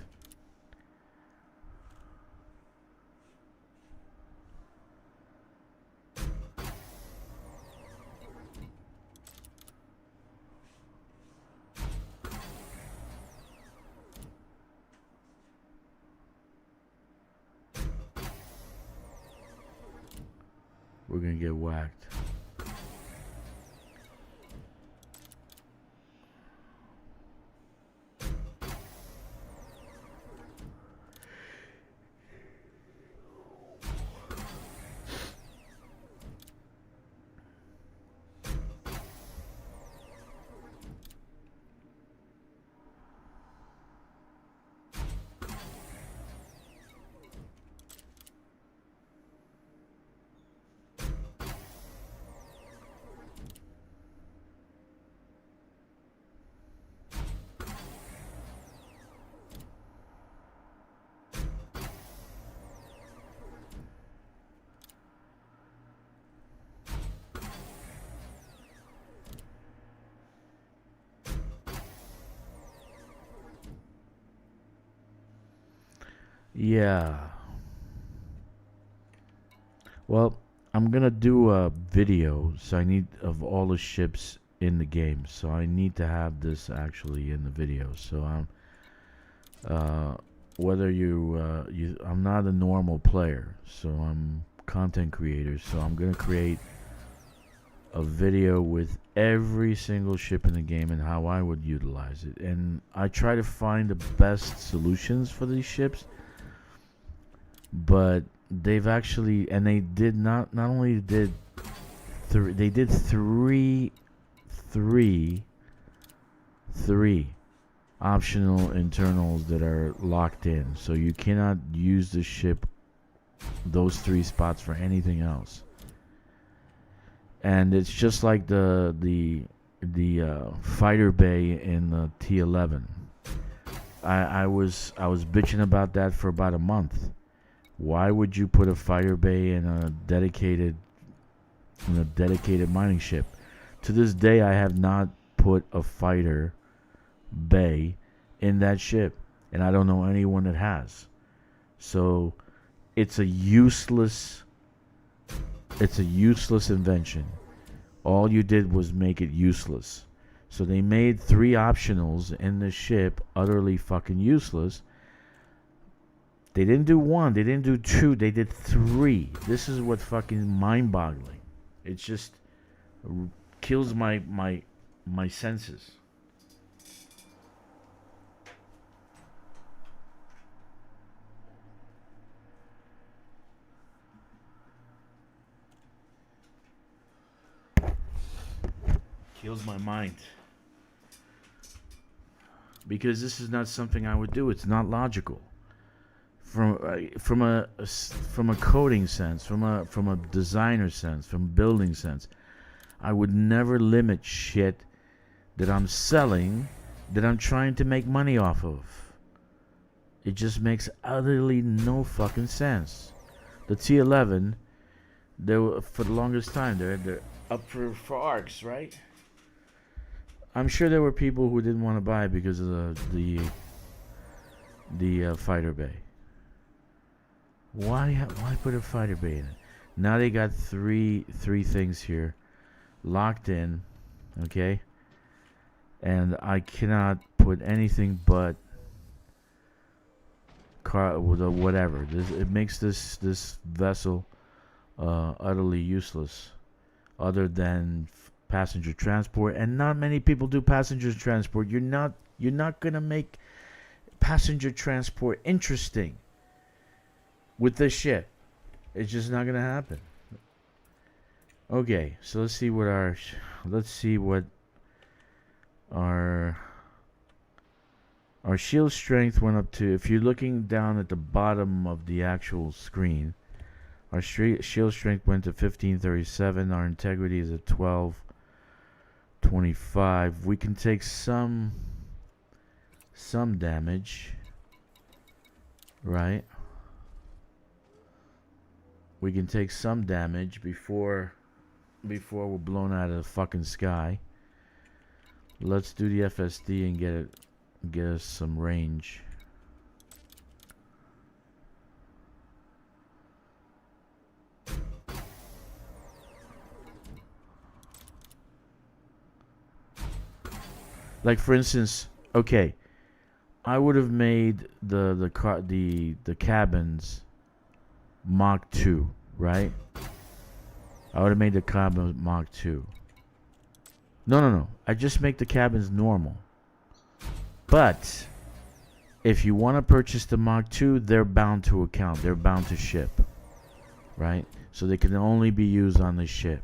We're gonna get whacked. Yeah. Well, I'm gonna do a video, so I need of all the ships in the game. So I need to have this actually in the video. So whether I'm not a normal player, so I'm content creator. So I'm gonna create a video with every single ship in the game and how I would utilize it. And I try to find the best solutions for these ships. But they've actually, and they did not only did they did three optional internals that are locked in, so you cannot use the ship, those 3 spots, for anything else. And it's just like the fighter bay in the T11. I was bitching about that for about a month. Why would you put a fighter bay in a dedicated mining ship? To this day, I have not put a fighter bay in that ship, and I don't know anyone that has. So it's a useless invention. All you did was make it useless. So they made 3 optionals in the ship utterly fucking useless. They didn't do 1, they didn't do 2, they did 3. This is what fucking mind-boggling. It just kills my senses. Kills my mind. Because this is not something I would do. It's not logical. From a coding sense, from a designer sense, from a building sense, I would never limit shit that I'm selling, that I'm trying to make money off of. It just makes utterly no fucking sense. The T11, they were, for the longest time, they're up for arcs, right? I'm sure there were people who didn't want to buy it because of the fighter bay. Why put a fighter bay in it? Now they got three things here locked in, okay? And I cannot put anything but whatever. It makes this vessel utterly useless, other than passenger transport. And not many people do passenger transport. You're not gonna make passenger transport interesting with this ship. It's just not gonna happen. Okay, so let's see what our shield strength went up to. If you're looking down at the bottom of the actual screen, our shield strength went to 1537. Our integrity is at 1225. We can take some damage, right? We can take some damage before we're blown out of the fucking sky. Let's do the FSD and get us some range. Like for instance, okay, I would have made the cabins Mach 2, right? I would have made the cabins Mach 2. No. I just make the cabins normal. But if you want to purchase the Mach 2, they're bound to account. They're bound to ship, right? So they can only be used on the ship.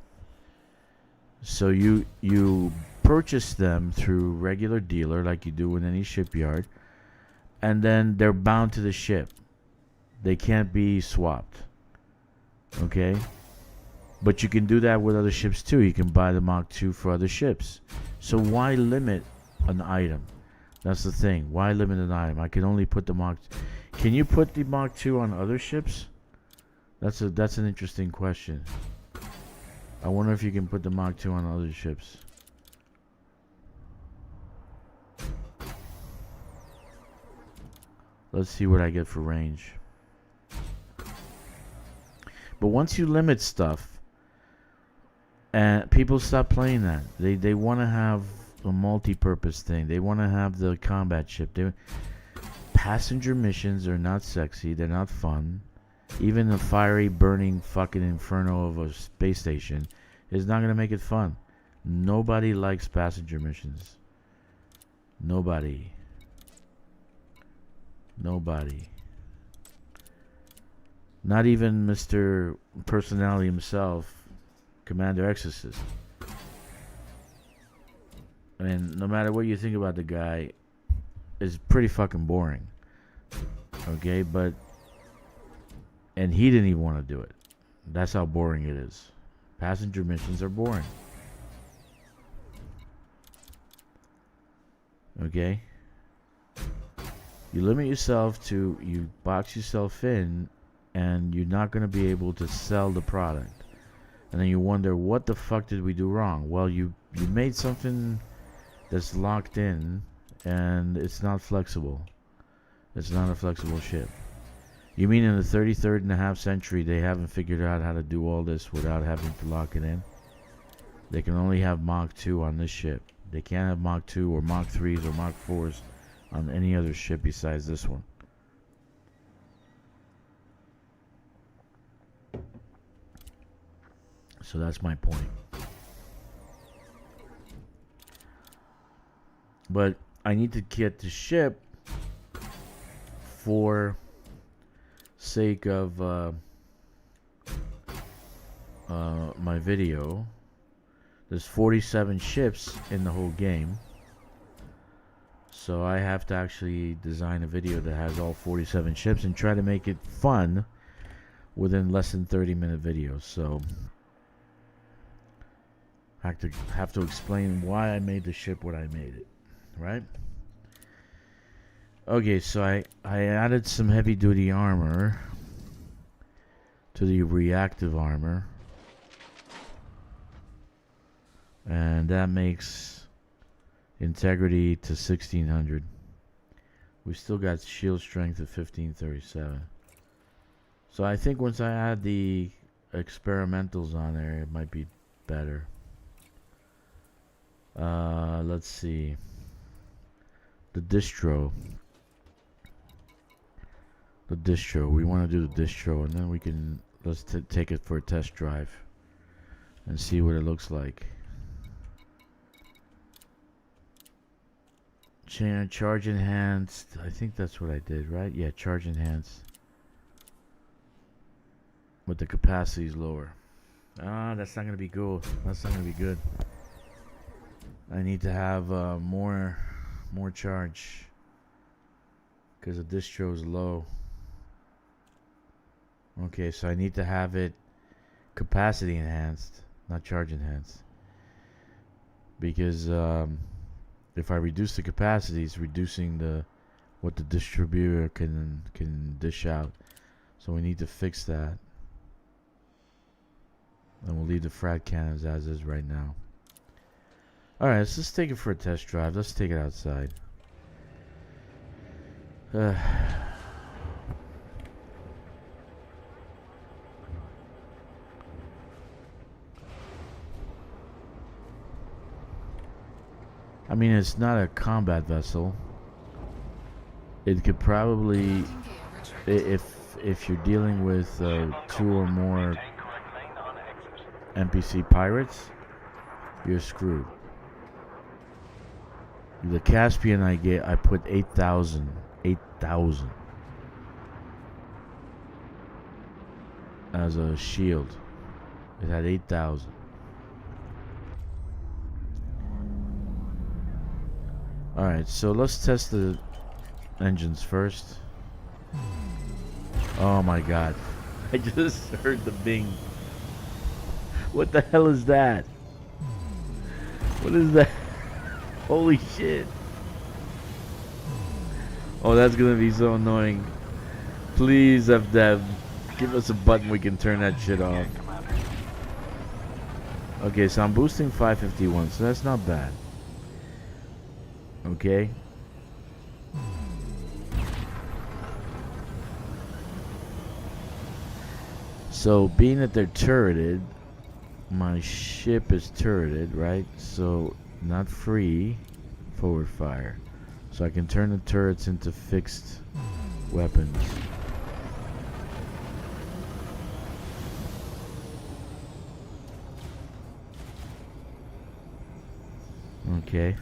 So you purchase them through regular dealer like you do in any shipyard, and then they're bound to the ship. They can't be swapped. Okay? But you can do that with other ships too. You can buy the Mach 2 for other ships. So why limit an item? That's the thing. Why limit an item? I can only put the Mach 2. Can you put the Mach 2 on other ships? That's an interesting question. I wonder if you can put the Mach 2 on other ships. Let's see what I get for range. But once you limit stuff, and people stop playing that. They want to have a multi-purpose thing. They want to have the combat ship. Passenger missions are not sexy. They're not fun. Even the fiery, burning fucking inferno of a space station is not going to make it fun. Nobody likes passenger missions. Nobody. Not even Mr. Personality himself, Commander Exorcist. I mean, no matter what you think about the guy, it's pretty fucking boring. Okay, and he didn't even want to do it. That's how boring it is. Passenger missions are boring. Okay? You limit yourself to, you box yourself in, and you're not going to be able to sell the product. And then you wonder, what the fuck did we do wrong? Well, you made something that's locked in, and it's not flexible. It's not a flexible ship. You mean in the 33rd and a half century they haven't figured out how to do all this without having to lock it in? They can only have Mach 2 on this ship. They can't have Mach 2 or Mach 3s or Mach 4s on any other ship besides this one. So that's my point. But I need to get the ship for sake of my video. There's 47 ships in the whole game. So I have to actually design a video that has all 47 ships and try to make it fun within less than 30-minute videos. So I have to explain why I made the ship what I made it, right? Okay, so I added some heavy-duty armor to the reactive armor, and that makes Integrity to 1600. We still got shield strength of 1537. So I think once I add the experimentals on there, it might be better. Let's see. The distro. The distro. We want to do the distro, and then we can let's take it for a test drive and see what it looks like. Charge enhanced. I think that's what I did, right? Yeah, charge enhanced. But the capacity is lower. That's not gonna be good. That's not gonna be good. I need to have more charge because the distro is low. Okay, so I need to have it capacity enhanced, not charge enhanced, because if I reduce the capacity, it's reducing what the distributor can dish out. So we need to fix that. And we'll leave the frag cannons as is right now. Alright, let's just take it for a test drive. Let's take it outside. I mean, it's not a combat vessel. It could probably, if you're dealing with 2 or more NPC pirates, you're screwed. The Caspian I put 8,000 as a shield. It had 8,000. Alright, so let's test the engines first. Oh my god. I just heard the bing. What the hell is that? What is that? Holy shit. Oh, that's gonna be so annoying. Please, FDev, give us a button we can turn that shit off. Okay, so I'm boosting 551, so that's not bad. Okay. So, being that they're turreted, my ship is turreted, right? So, not free forward fire. So I can turn the turrets into fixed weapons. Okay.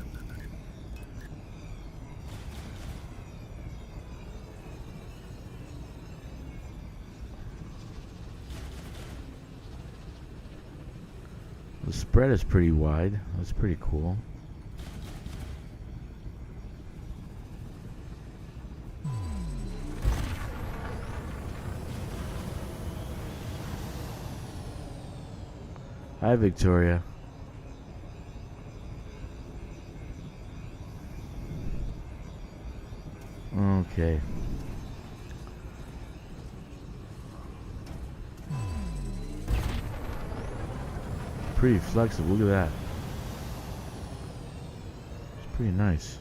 The spread is pretty wide. That's pretty cool. Hi, Victoria. Okay. Pretty flexible. Look at that. It's pretty nice.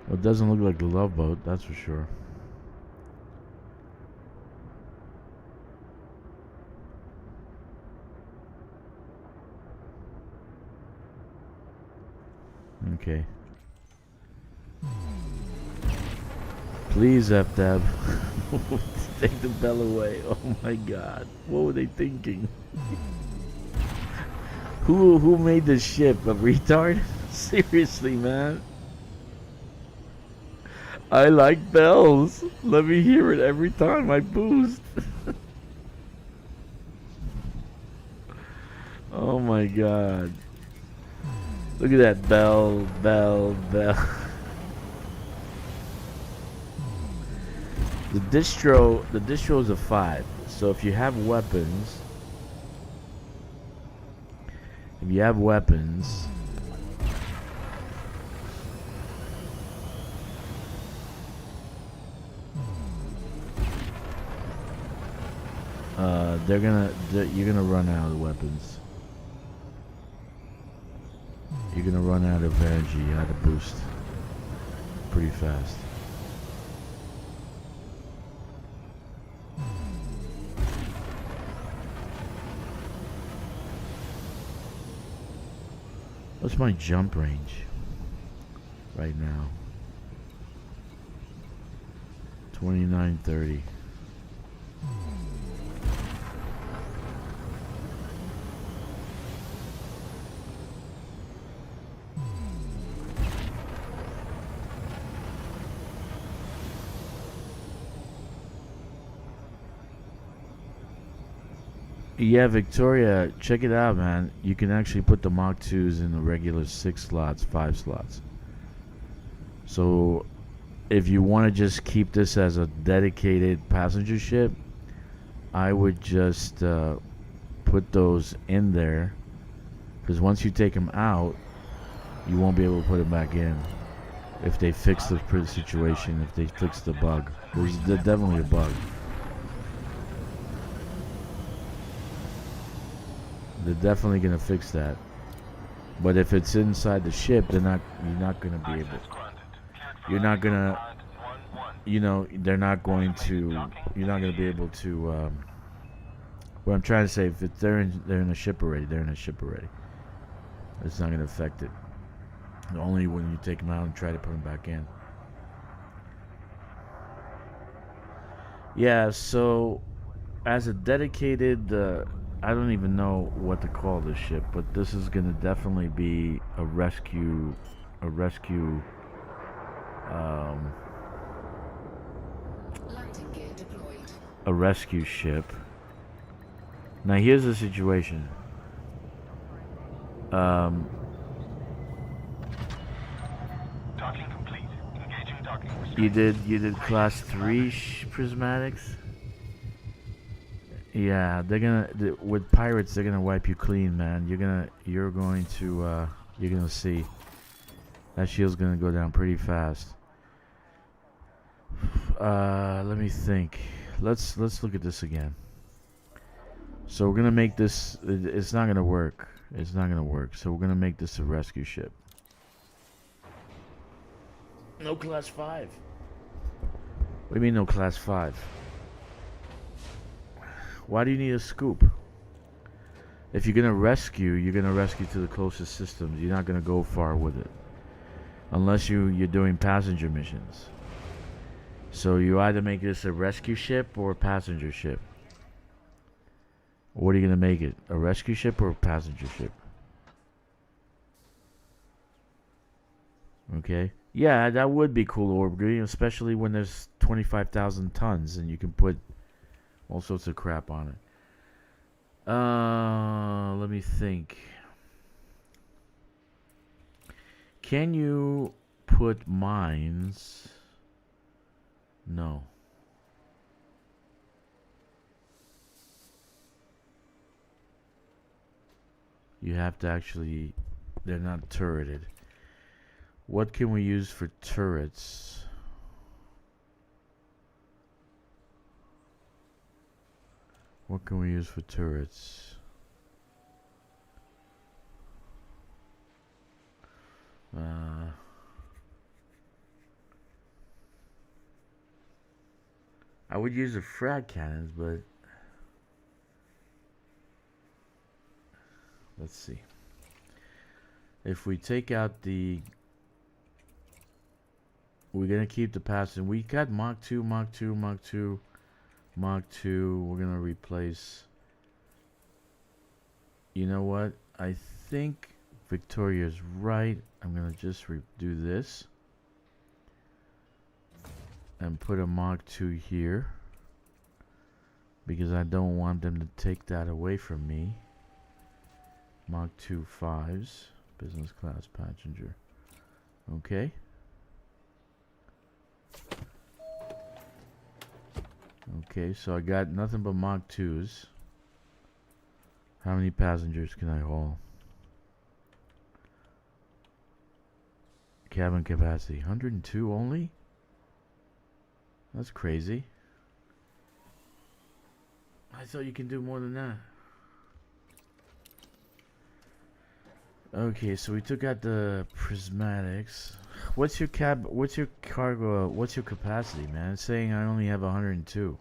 Well, it doesn't look like the Love Boat, that's for sure. Okay. Please, FDev. Take the bell away. Oh my god. What were they thinking? Who made this ship? A retard? Seriously, man. I like bells. Let me hear it every time I boost. Oh my god. Look at that bell, bell, bell. The distro is a 5. So if you have weapons, you're gonna run out of weapons. You're gonna run out of energy, out of boost, pretty fast. What's my jump range right now? 2930. Yeah, Victoria, check it out, man. You can actually put the Mach 2s in the regular 6 slots, 5 slots. So, if you want to just keep this as a dedicated passenger ship, I would just put those in there. Because once you take them out, you won't be able to put them back in. If they fix the situation, if they fix the bug. There's definitely a bug. They're definitely gonna fix that. But if it's inside the ship, you're not gonna be able. You're not gonna. They're not going to. You're not gonna be able to. What I'm trying to say, if they're in a ship already, they're in a ship already. It's not gonna affect it. Only when you take them out and try to put them back in. Yeah. So, as a dedicated. I don't even know what to call this ship, but this is gonna definitely be a rescue a rescue ship. Now here's the situation. Docking complete. Engaging docking. You did class 3 prismatics. Yeah, they're gonna with pirates. They're gonna wipe you clean, man. You're going to see that shield's gonna go down pretty fast. Let me think. Let's look at this again. So we're gonna make this. It's not gonna work. It's not gonna work. So we're gonna make this a rescue ship. No class 5. What do you mean no class 5? Why do you need a scoop? If you're gonna rescue, you're gonna rescue to the closest systems. You're not gonna go far with it, unless you're doing passenger missions. So you either make this a rescue ship or a passenger ship. What are you gonna make it? A rescue ship or a passenger ship? Okay. Yeah, that would be cool, Orb, especially when there's 25,000 tons and you can put all sorts of crap on it. Let me think. Can you put mines? No. You have to actually... They're not turreted. What can we use for turrets? What can we use for turrets? I would use the frag cannons, but let's see. If we take out the... We're going to keep the passing. We got Mach 2, Mach 2, Mach 2, Mach 2. We're going to replace... You know what? I think Victoria's right. I'm going to just do this. And put a Mach 2 here. Because I don't want them to take that away from me. Mach 2 5s. Business class passenger. Okay. Okay, so I got nothing but Mach 2s. How many passengers can I haul? Cabin capacity 102 only? That's crazy. I thought you can do more than that. Okay, so we took out the prismatics. What's your cargo, what's your capacity, man? It's saying I only have 102.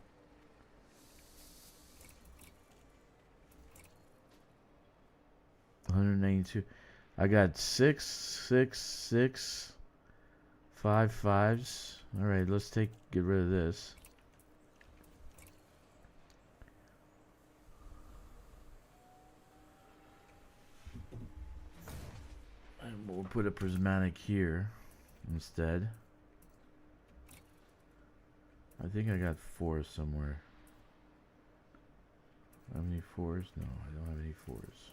$192. I got 6, 6, 6, 5 5s. Alright, let's get rid of this. And we'll put a prismatic here instead. I think I got 4 somewhere. How many 4s? No, I don't have any 4s.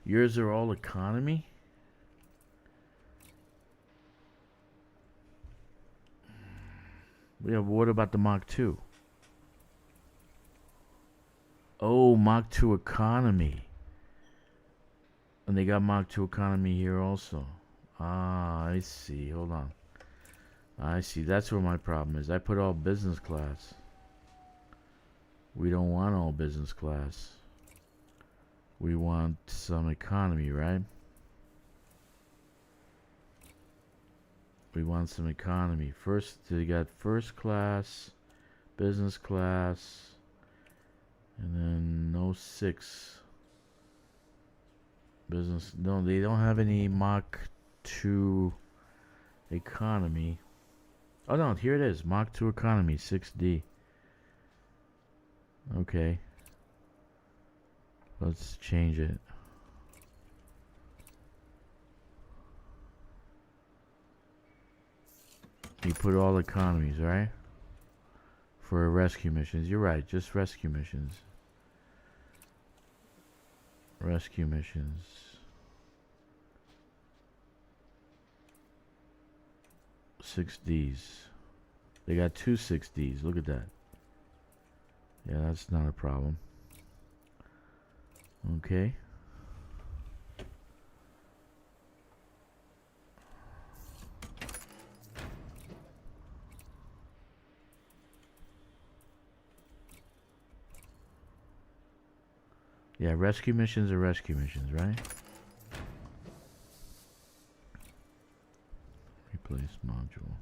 Yours are all economy? Yeah, what about the Mach 2? Oh, Mach 2 economy. And they got Mach 2 economy here also. Ah, I see. Hold on. I see. That's where my problem is. I put all business class. We don't want all business class. We want some economy, right? We want some economy. First, they got first class, business class, and then no 6. Business. No, they don't have any Mach 2 economy. Oh no, here it is. Mach 2 economy, 6D. Okay. Let's change it. You put all economies, right? For rescue missions. You're right, just rescue missions. Rescue missions. Six Ds. They got 2 6Ds. Look at that. Yeah, that's not a problem. Okay. Yeah, rescue missions are rescue missions, right? Replace module.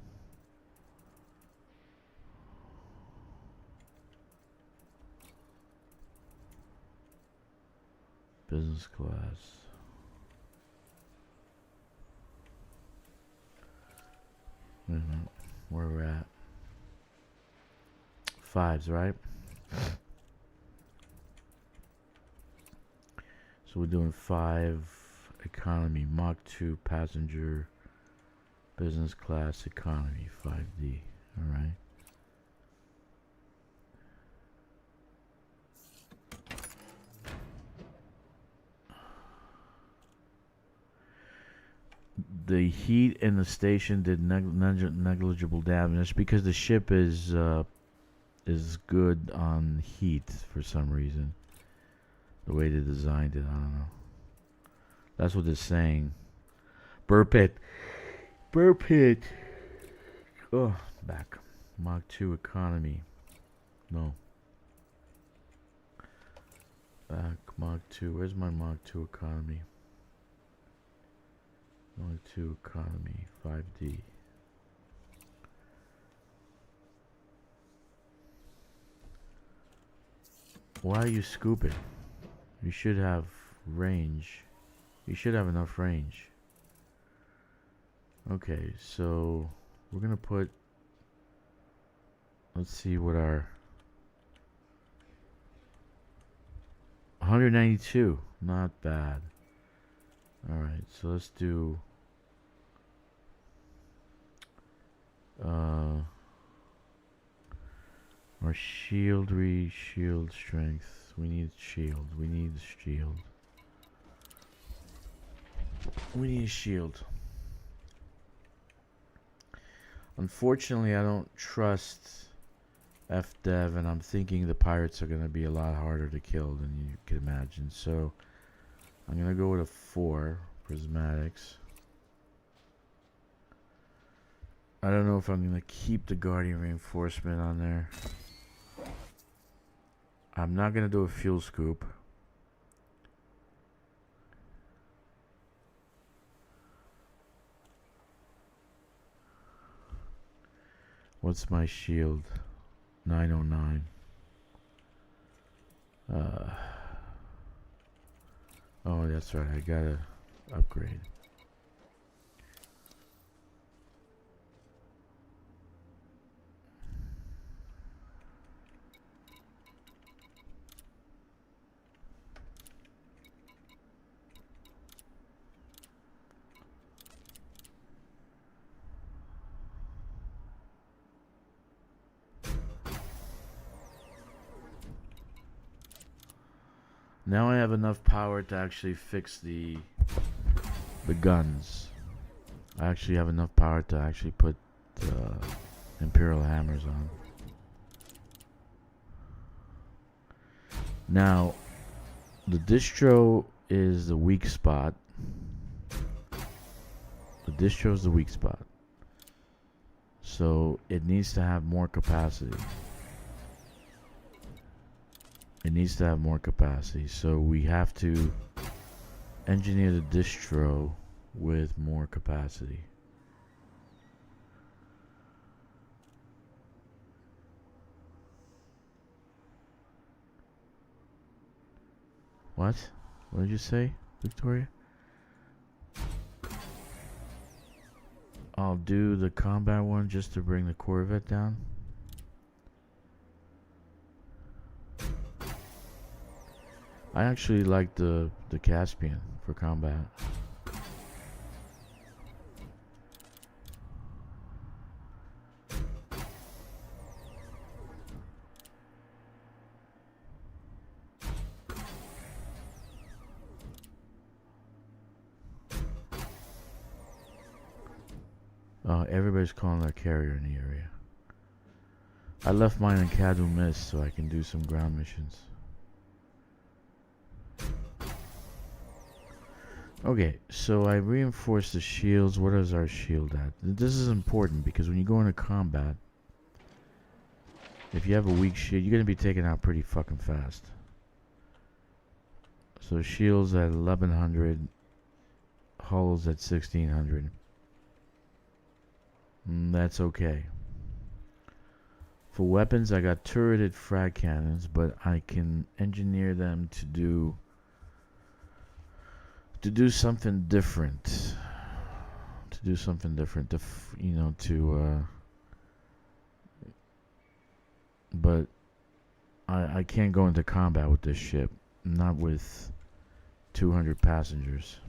Business class. Wait a minute. Where we're at. 5s, right? So we're doing 5 economy, Mach 2 passenger, business class economy, 5D. All right. The heat in the station did negligible damage because the ship is good on heat for some reason. The way they designed it, I don't know. That's what they're saying. Burp it. Burp it. Oh, back. Mach 2 economy. No. Back. Mach 2. Where's my Mach 2 economy? Mach 2 economy. 5D. Why are you scooping? You should have range. You should have enough range. Okay, so we're gonna put, let's see what our 192, not bad. Alright, so let's do Our shield strength. We need shield. We need shield. We need a shield. Unfortunately, I don't trust FDev, and I'm thinking the pirates are going to be a lot harder to kill than you can imagine. So I'm going to go with a 4 prismatics. I don't know if I'm going to keep the Guardian Reinforcement on there. I'm not going to do a fuel scoop. What's my shield? 909. Oh, that's right. I gotta upgrade. Now I have enough power to actually fix the guns. I actually have enough power to actually put Imperial hammers on. Now, the distro is the weak spot. The distro is the weak spot. So it needs to have more capacity. It needs to have more capacity. So we have to engineer the distro with more capacity. What? What did you say, Victoria? I'll do the combat one just to bring the Corvette down. I actually like the Caspian for combat. Everybody's calling their carrier in the area. I left mine in Cadu Mist so I can do some ground missions. Okay, so I reinforced the shields. What is our shield at? This is important because when you go into combat, if you have a weak shield, you're going to be taken out pretty fucking fast. So shields at 1100, hulls at 1600. That's okay. For weapons, I got turreted frag cannons, but I can engineer them to do something different. But I can't go into combat with this ship, not with 200 passengers.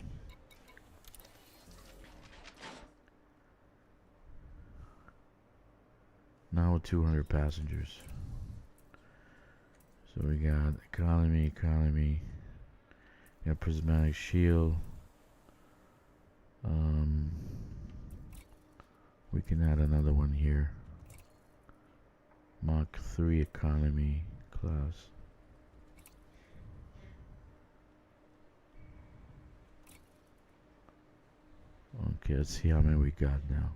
Not with 200 passengers. So we got economy. Got prismatic shield. We can add another one here. Mach 3 economy class. Okay, let's see how many we got now.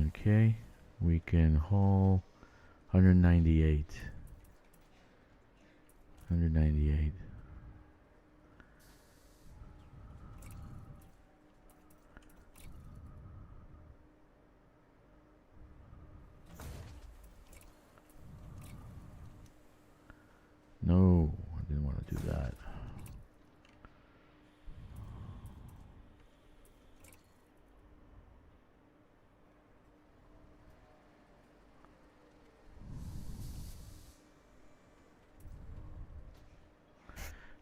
Okay, we can haul 198. 198. No, I didn't want to do that.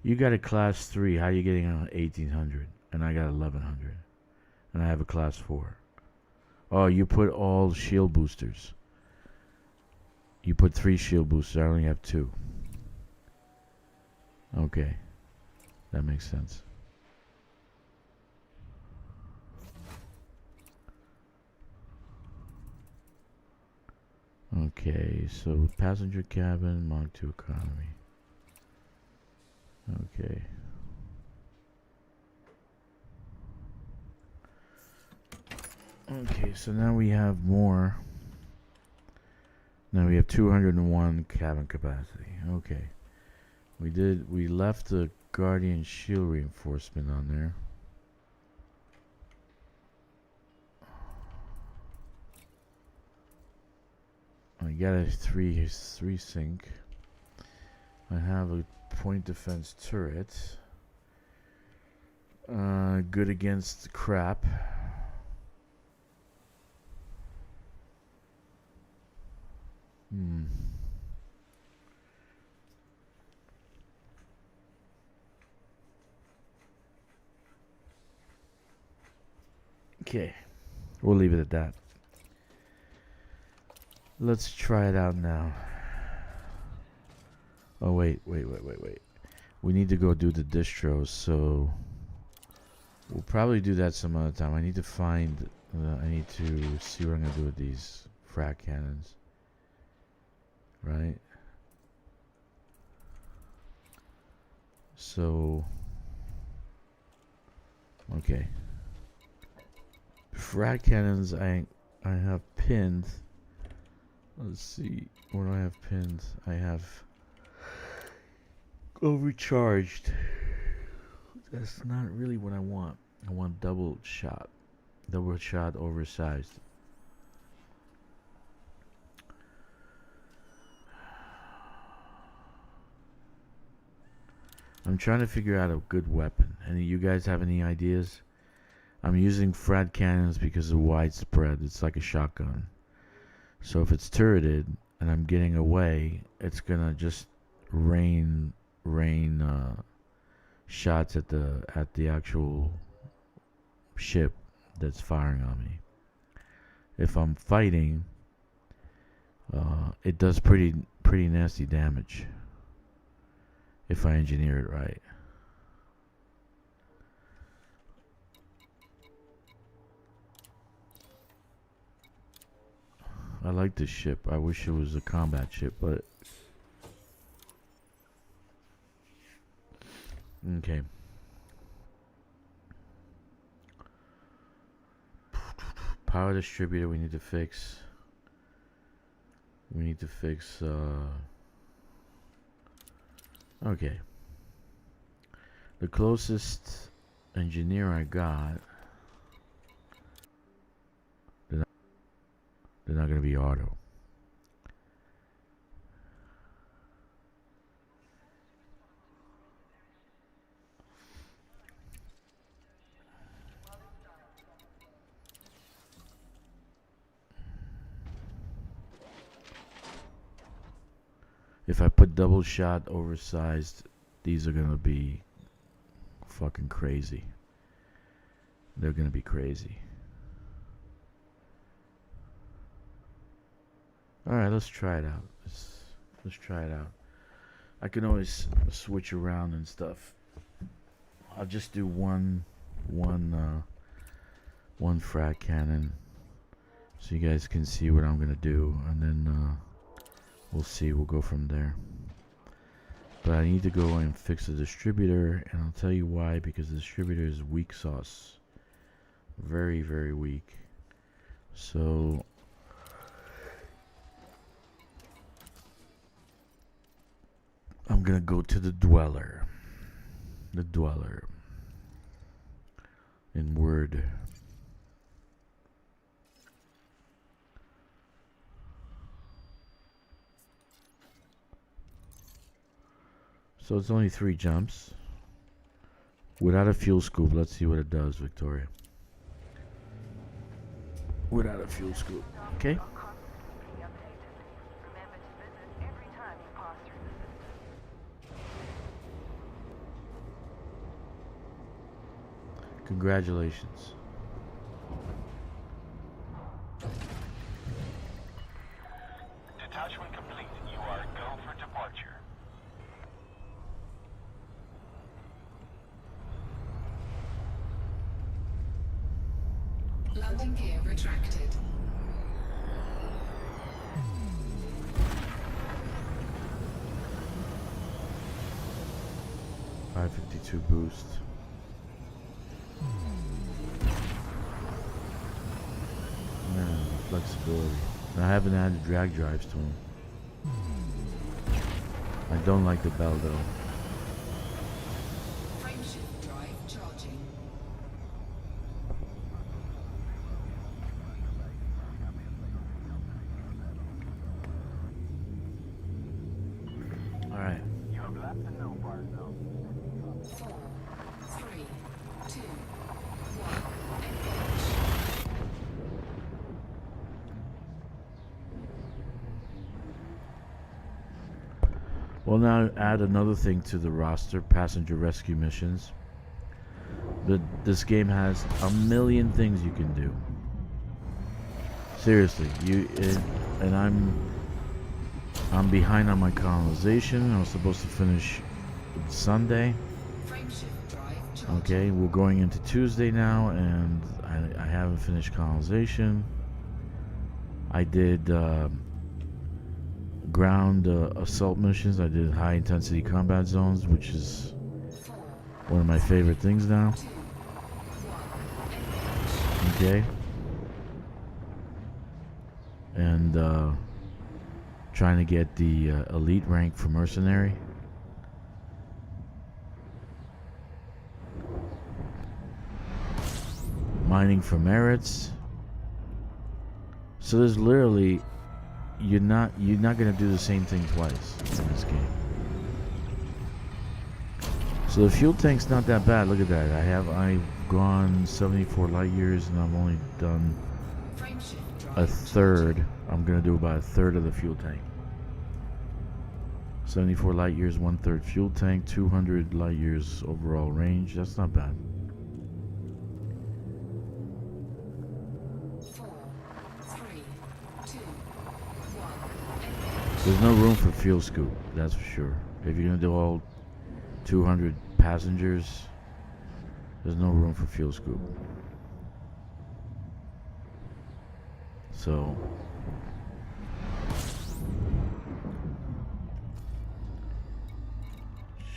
You got a class 3. How you getting on 1800? And I got 1100. And I have a class 4. Oh, you put all shield boosters. You put 3 shield boosters. I only have 2. Okay. That makes sense. Okay, so passenger cabin, Mach 2 economy. Okay. Okay, so now we have more. Now we have 201 cabin capacity. Okay. We left the Guardian shield reinforcement on there. I got a 3 sync. I have a point defense turret. Good against crap. Okay, we'll leave it at that. Let's try it out now. Oh, wait. We need to go do the distros, so we'll probably do that some other time. I need to find, I need to see what I'm going to do with these frag cannons. Right? So, okay. Frag cannons I have pinned. Let's see, what do I have pinned? I have overcharged. That's not really what I want. I want double shot oversized. I'm trying to figure out a good weapon. Any of you guys have any ideas? I'm using frag cannons because of widespread. It's like a shotgun. So if it's turreted and I'm getting away, it's gonna just rain shots at the actual ship that's firing on me. If I'm fighting, it does pretty nasty damage if I engineer it right. I like this ship. I wish it was a combat ship, but okay. Power distributor we need to fix. Okay. The closest engineer I got, they're not going to be auto. If I put double shot oversized, these are going to be fucking crazy. They're going to be crazy. Alright, let's try it out. Let's try it out. I can always switch around and stuff. I'll just do one frag cannon so you guys can see what I'm gonna do, and then we'll see. We'll go from there. But I need to go and fix the distributor, and I'll tell you why. Because the distributor is weak sauce, very, very weak. So I'm gonna go to the dweller. The dweller. In Word. So it's only 3 jumps. Without a fuel scoop, let's see what it does, Victoria. Without a fuel scoop. Okay. Congratulations. Landing gear retracted. 552 boost. Man, flexibility. I haven't added drag drives to them. I don't like the bell though. Frameshift drive charging. Alright. You have left the no bar zone. 4, 3, 2, 1, engage. Well, now add another thing to the roster: passenger rescue missions. This game has a million things you can do. Seriously, and I'm behind on my colonization. I was supposed to finish Sunday. Frameshift drive charging. Okay, we're going into Tuesday now, and I haven't finished colonization. I did ground assault missions. I did high intensity combat zones, which is 4, one of my favorite things now. 2, 1, engage. Okay, and trying to get the elite rank for mercenary. Mining for merits. So there's literally you're not gonna do the same thing twice in this game. So the fuel tank's not that bad. Look at that. I've gone 74 light years and I've only done Frameshift drive a third. I'm gonna do about a third of the fuel tank. 74 light years, 1/3 fuel tank, 200 light years overall range. That's not bad. 4, 3, 2, 1, engage. There's no room for fuel scoop, that's for sure. If you're gonna do all 200 passengers, there's no room for fuel scoop. So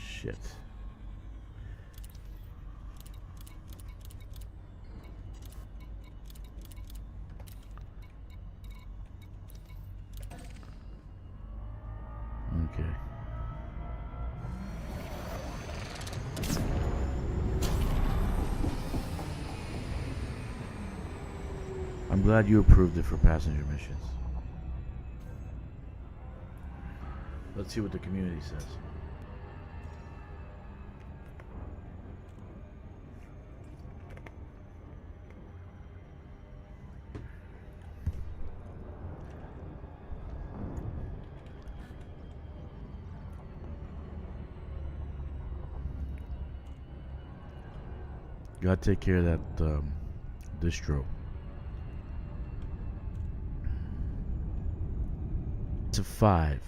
shit. Okay. I'm glad you approved it for passenger missions. Let's see what the community says. Gotta take care of that distro. It's a 5.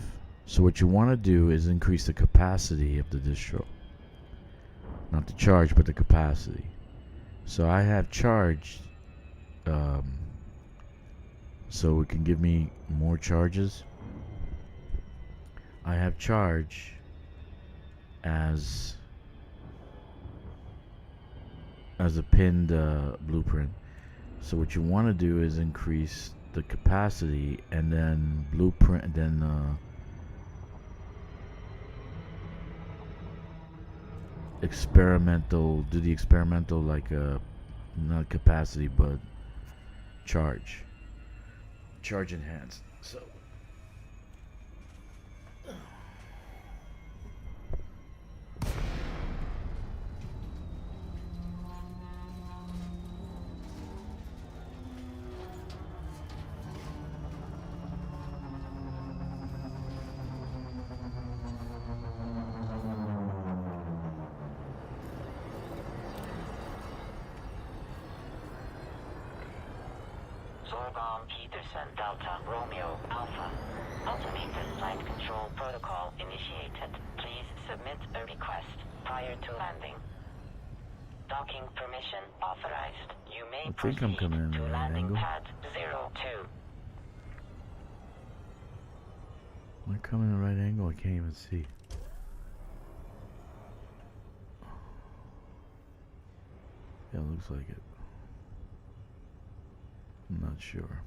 So what you want to do is increase the capacity of the distro. Not the charge, but the capacity. So I have charged, so it can give me more charges. I have charge as a pinned blueprint. So what you want to do is increase the capacity and then blueprint and then do the experimental like not capacity but charge enhanced. So Peterson Delta Romeo Alpha. Automated flight control protocol initiated. Please submit a request prior to landing. Docking permission authorized. You may I think I'm proceed coming in the to right landing angle. pad 02. Am I coming in the right angle? I can't even see. Yeah, it looks like it. I'm not sure.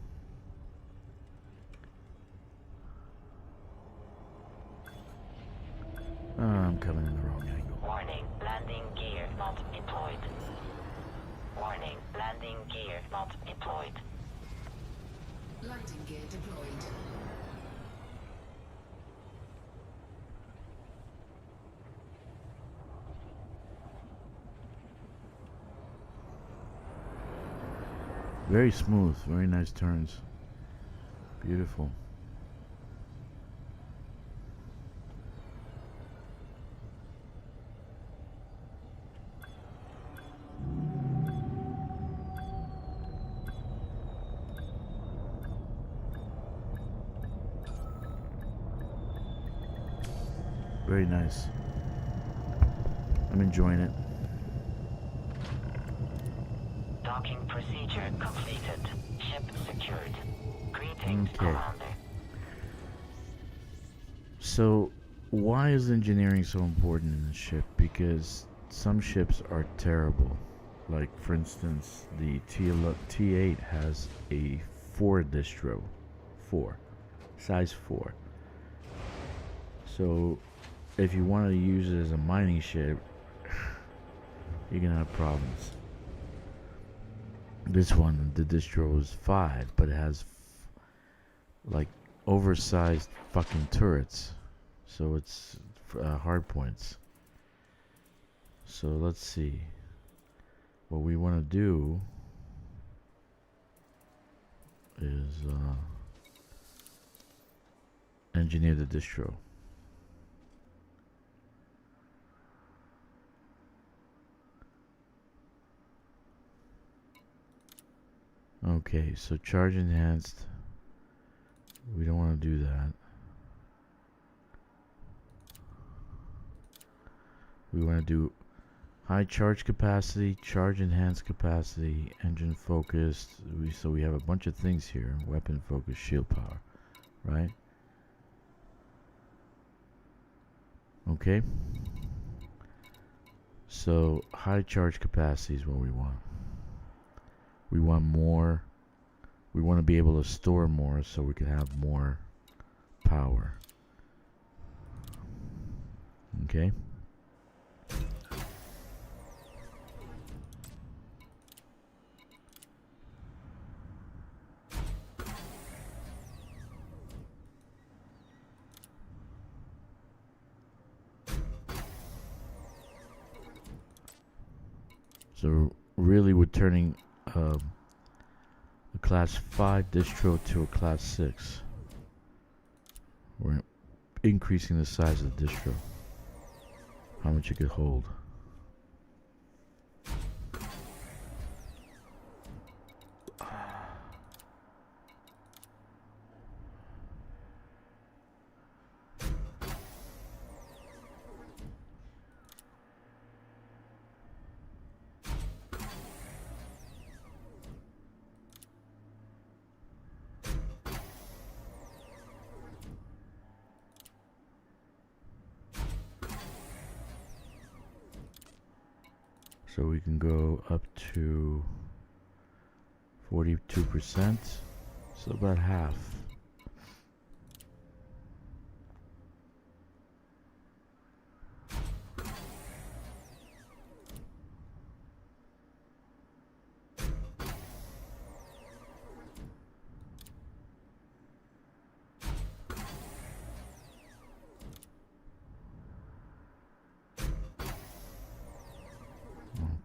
I'm coming in the wrong angle. Warning, landing gear not deployed. Warning, landing gear not deployed. Landing gear deployed. Very smooth, very nice turns. Beautiful. Very nice. I'm enjoying it. Docking procedure completed. Ship secured. Greetings, Okay. Commander. So, why is engineering so important in a ship? Because some ships are terrible. Like, for instance, the T8 has a 4 distro. 4. Size 4. So, if you want to use it as a mining ship, you're going to have problems. This one, the distro is 5, but it has like oversized fucking turrets. So it's hard points. So let's see. What we want to do is engineer the distro. Okay, so charge enhanced. We don't want to do that. We want to do high charge capacity, charge enhanced capacity, engine focused. So we have a bunch of things here. Weapon focus, shield power, right? Okay. So high charge capacity is what we want. We want more. We want to be able to store more so we can have more power. Okay. So really we're turning a class 5 distro to a class 6. We're increasing the size of the distro. How much it could hold. So we can go up to 42%, so about half.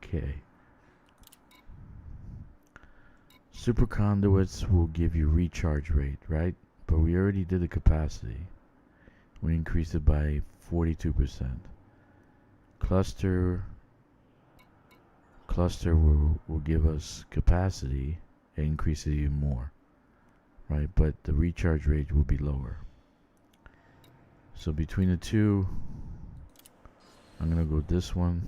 Okay. Super conduits will give you recharge rate, right? But we already did the capacity. We increased it by 42%. Cluster will give us capacity and increase it even more, right? But the recharge rate will be lower. So between the two, I'm gonna go this one.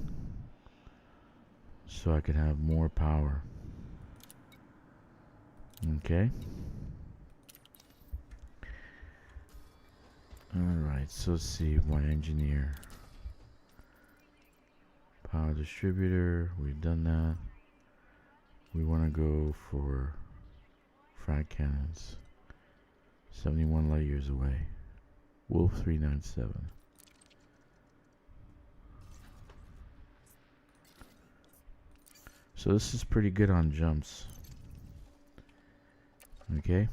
so I can have more power. Okay. Alright, so let's see, my engineer. Power distributor, we've done that. We want to go for frag cannons. 71 light years away. Wolf 397. So this is pretty good on jumps. Okay.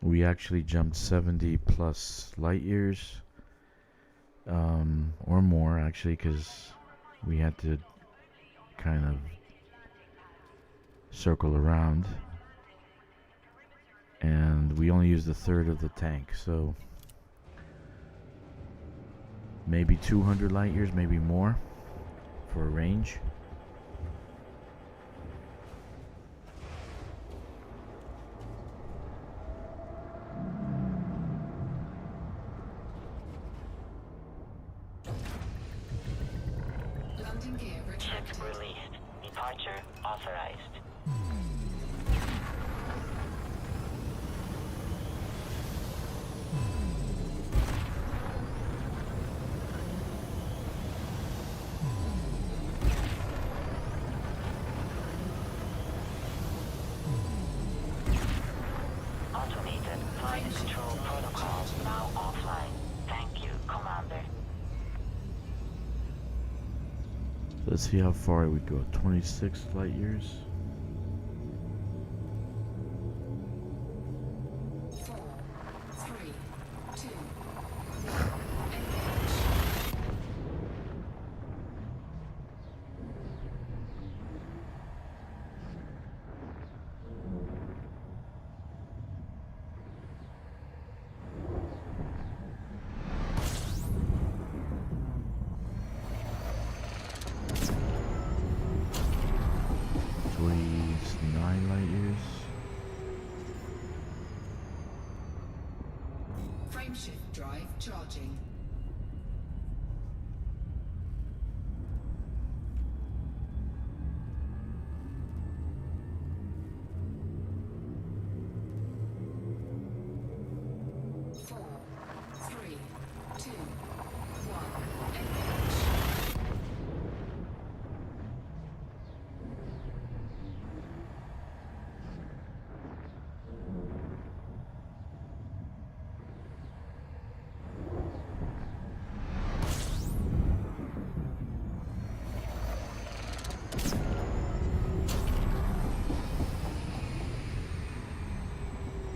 We actually jumped 70 plus light years. Or more actually, because we had to kind of circle around. And we only used a third of the tank, so maybe 200 light years, maybe more for a range. Landing gear Ship retracted. released. Departure authorized. Automated flight control protocols now offline. Thank you, Commander. Let's see how far we go. 26 light years. 4, 3, 2, 1. Engage. Nine light years. Frameshift drive charging. Four, three, two, one. Engage.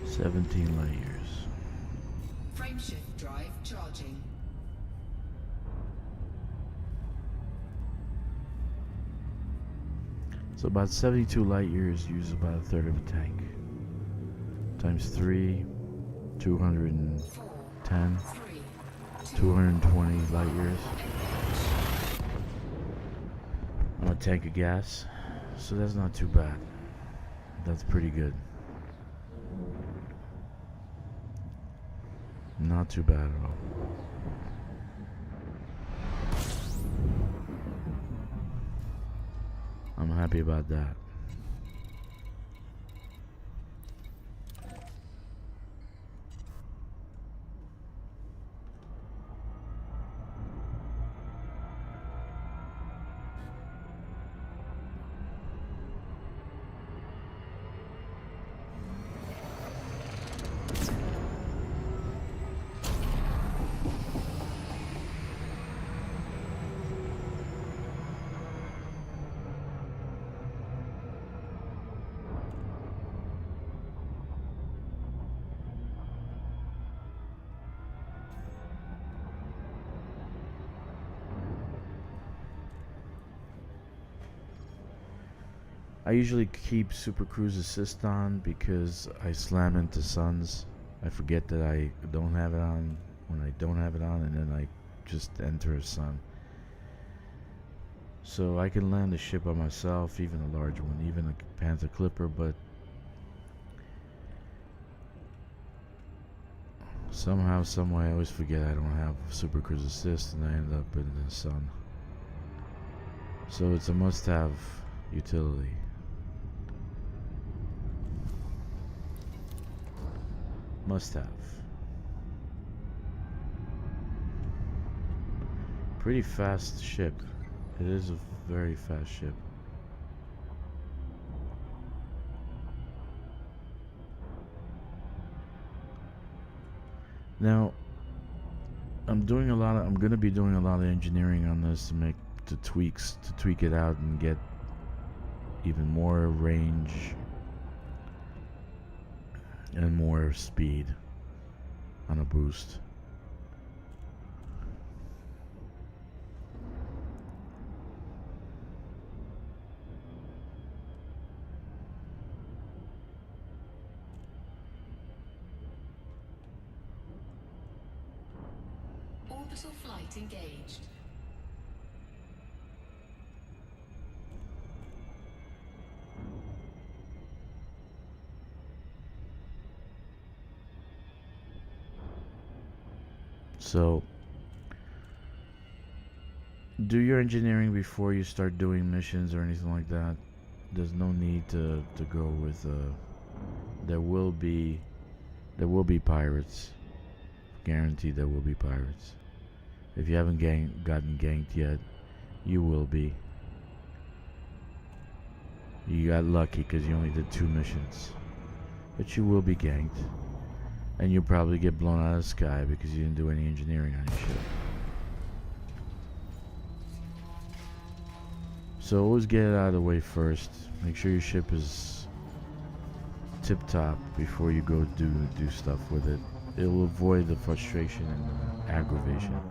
Seventeen light years. Frameshift drive charging. So about 72 light years use about a third of a tank. Times 3, 210, 4, 3, 2, 220 light years. engage. On a tank of gas. So that's not too bad. That's pretty good. Not too bad at all. I'm happy about that. I usually keep Super Cruise Assist on because I slam into suns. I forget that I don't have it on when I don't have it on, and then I just enter a sun. So I can land a ship by myself, even a large one, even a Panther Clipper, but somehow, someway, I always forget I don't have Super Cruise Assist, and I end up in the sun. So it's a must-have utility. Must-have. Pretty fast ship. It is a very fast ship. Now, I'm gonna be doing a lot of engineering on this to tweak it out and get even more range and more speed on a boost. Orbital flight engaged. So, do your engineering before you start doing missions or anything like that. There's no need to go with. There will be pirates. Guaranteed, there will be pirates. If you haven't gotten ganked yet, you will be. You got lucky because you only did 2 missions, but you will be ganked. And you'll probably get blown out of the sky because you didn't do any engineering on your ship. So always get it out of the way first. Make sure your ship is tip-top before you go do stuff with it. It will avoid the frustration and aggravation.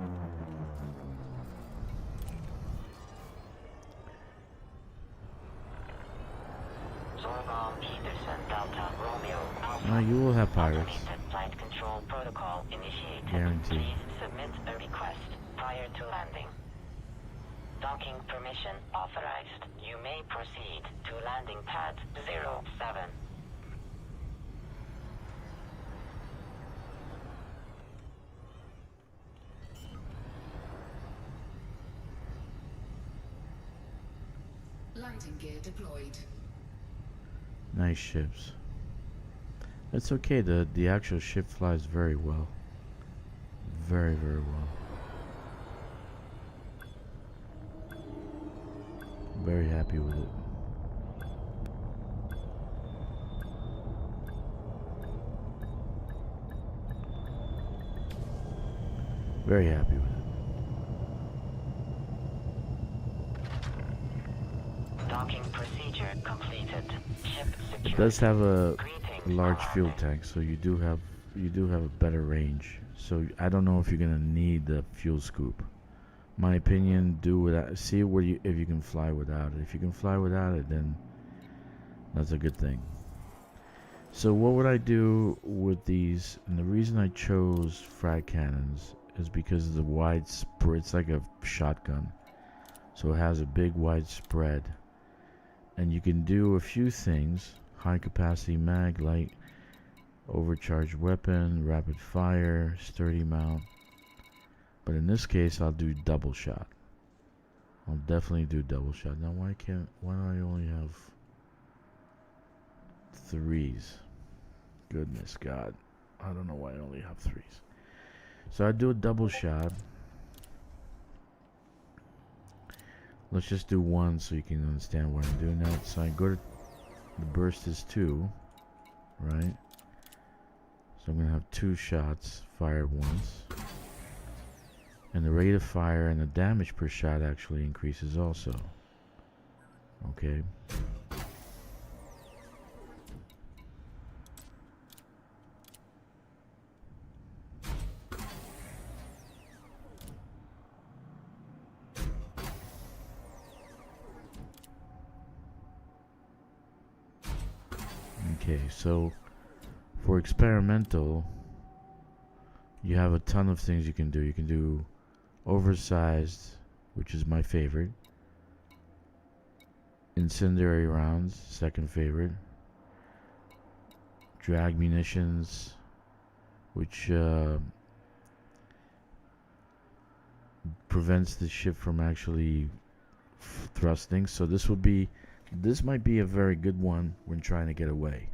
Now you will have pirates. Flight control protocol initiated. Guaranteed. Please submit a request prior to landing. Docking permission authorized. You may proceed to landing pad 07. Landing gear deployed. Nice ships. It's okay, the actual ship flies very well. Very, very well. Very happy with it. Very happy with it. Docking procedure completed. Ship It secured. does have a Greetings, large fuel Commander. tank, so you do have a better range. So I don't know if you're gonna need the fuel scoop. My opinion, do without. See if you can fly without it. If you can fly without it, then that's a good thing. So what would I do with these? And the reason I chose frag cannons is because of the wide spread. It's like a shotgun, so it has a big wide spread, and you can do a few things: high capacity mag, light overcharged weapon, rapid fire, sturdy mount. But in this case, I'll do double shot. I'll definitely do double shot. Now, why do I only have 3s? Goodness God. I don't know why I only have 3s. So I do a double shot. Let's just do 1 so you can understand what I'm doing now. So I go to the burst is 2, right? So I'm gonna have 2 shots fired once. And the rate of fire and the damage per shot actually increases also. Okay. Okay, so for experimental, you have a ton of things you can do. You can do oversized, which is my favorite. Incendiary rounds, second favorite. Drag munitions, which prevents the ship from actually thrusting. So this might be a very good one when trying to get away.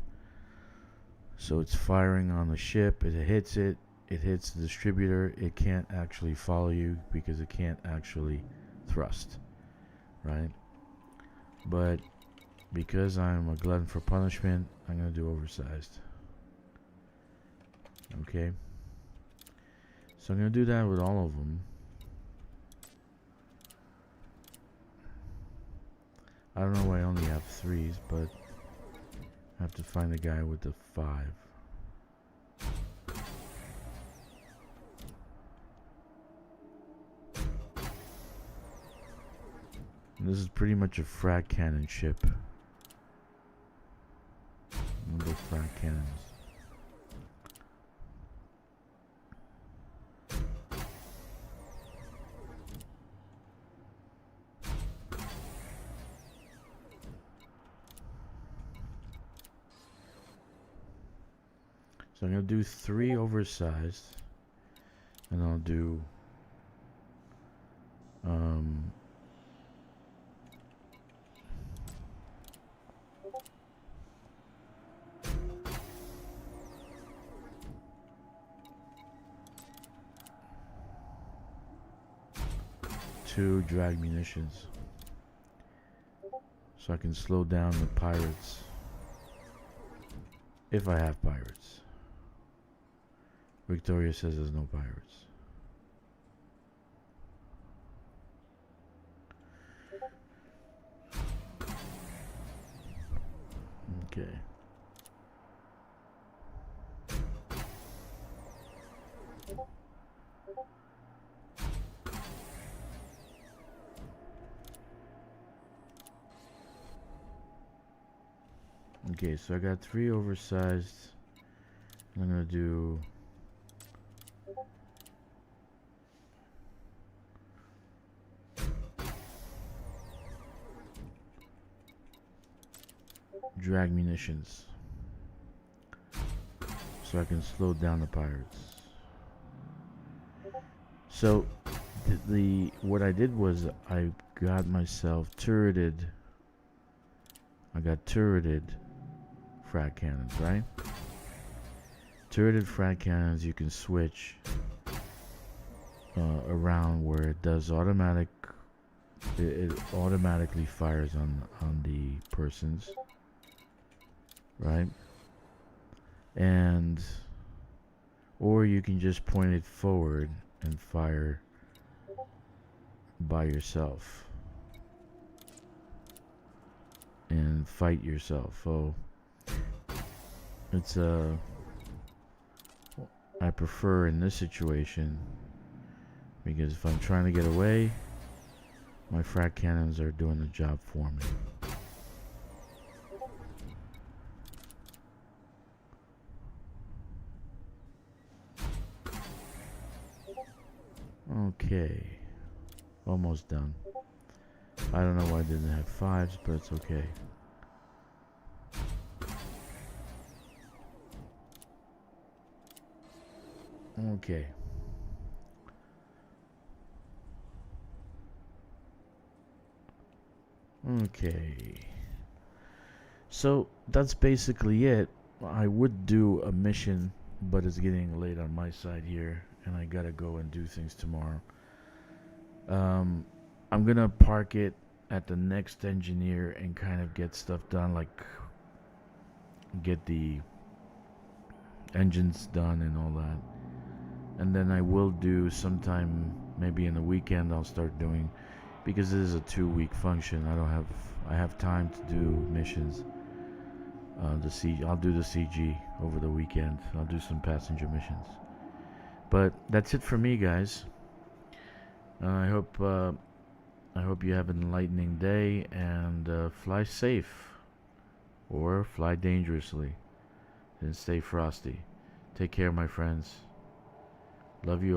So it's firing on the ship. It hits the distributor. It can't actually follow you because it can't actually thrust, right? But because I'm a glutton for punishment, I'm gonna do oversized. Okay, so I'm gonna do that with all of them. I don't know why I only have 3s, but I have to find the guy with the 5. And this is pretty much a frag cannon ship. Number of frag cannons. So I'm going to do 3 oversized, and I'll do 2 drag munitions, so I can slow down the pirates, if I have pirates. Victoria says there's no pirates. Okay. Okay, so I got 3 oversized. I'm gonna do drag munitions, so I can slow down the pirates. So what I did was I got myself turreted. I got turreted frag cannons, right? Turreted frag cannons, you can switch around where it does automatic. It automatically fires on the persons, right? And or you can just point it forward and fire by yourself and fight yourself. Oh, it's I prefer in this situation, because if I'm trying to get away, my frag cannons are doing the job for me. Okay, almost done. I don't know why I didn't have 5s, but it's okay. Okay. Okay. So that's basically it. I would do a mission, but it's getting late on my side here, and I gotta go and do things tomorrow. I'm gonna park it at the next engineer and kind of get stuff done, like get the engines done and all that. And then I will do sometime, maybe in the weekend, I'll start doing, because this is a 2-week function. I have time to do missions. I'll do the CG over the weekend. I'll do some passenger missions. But that's it for me, guys. I hope you have an enlightening day, and fly safe or fly dangerously, and stay frosty. Take care, my friends. Love you all.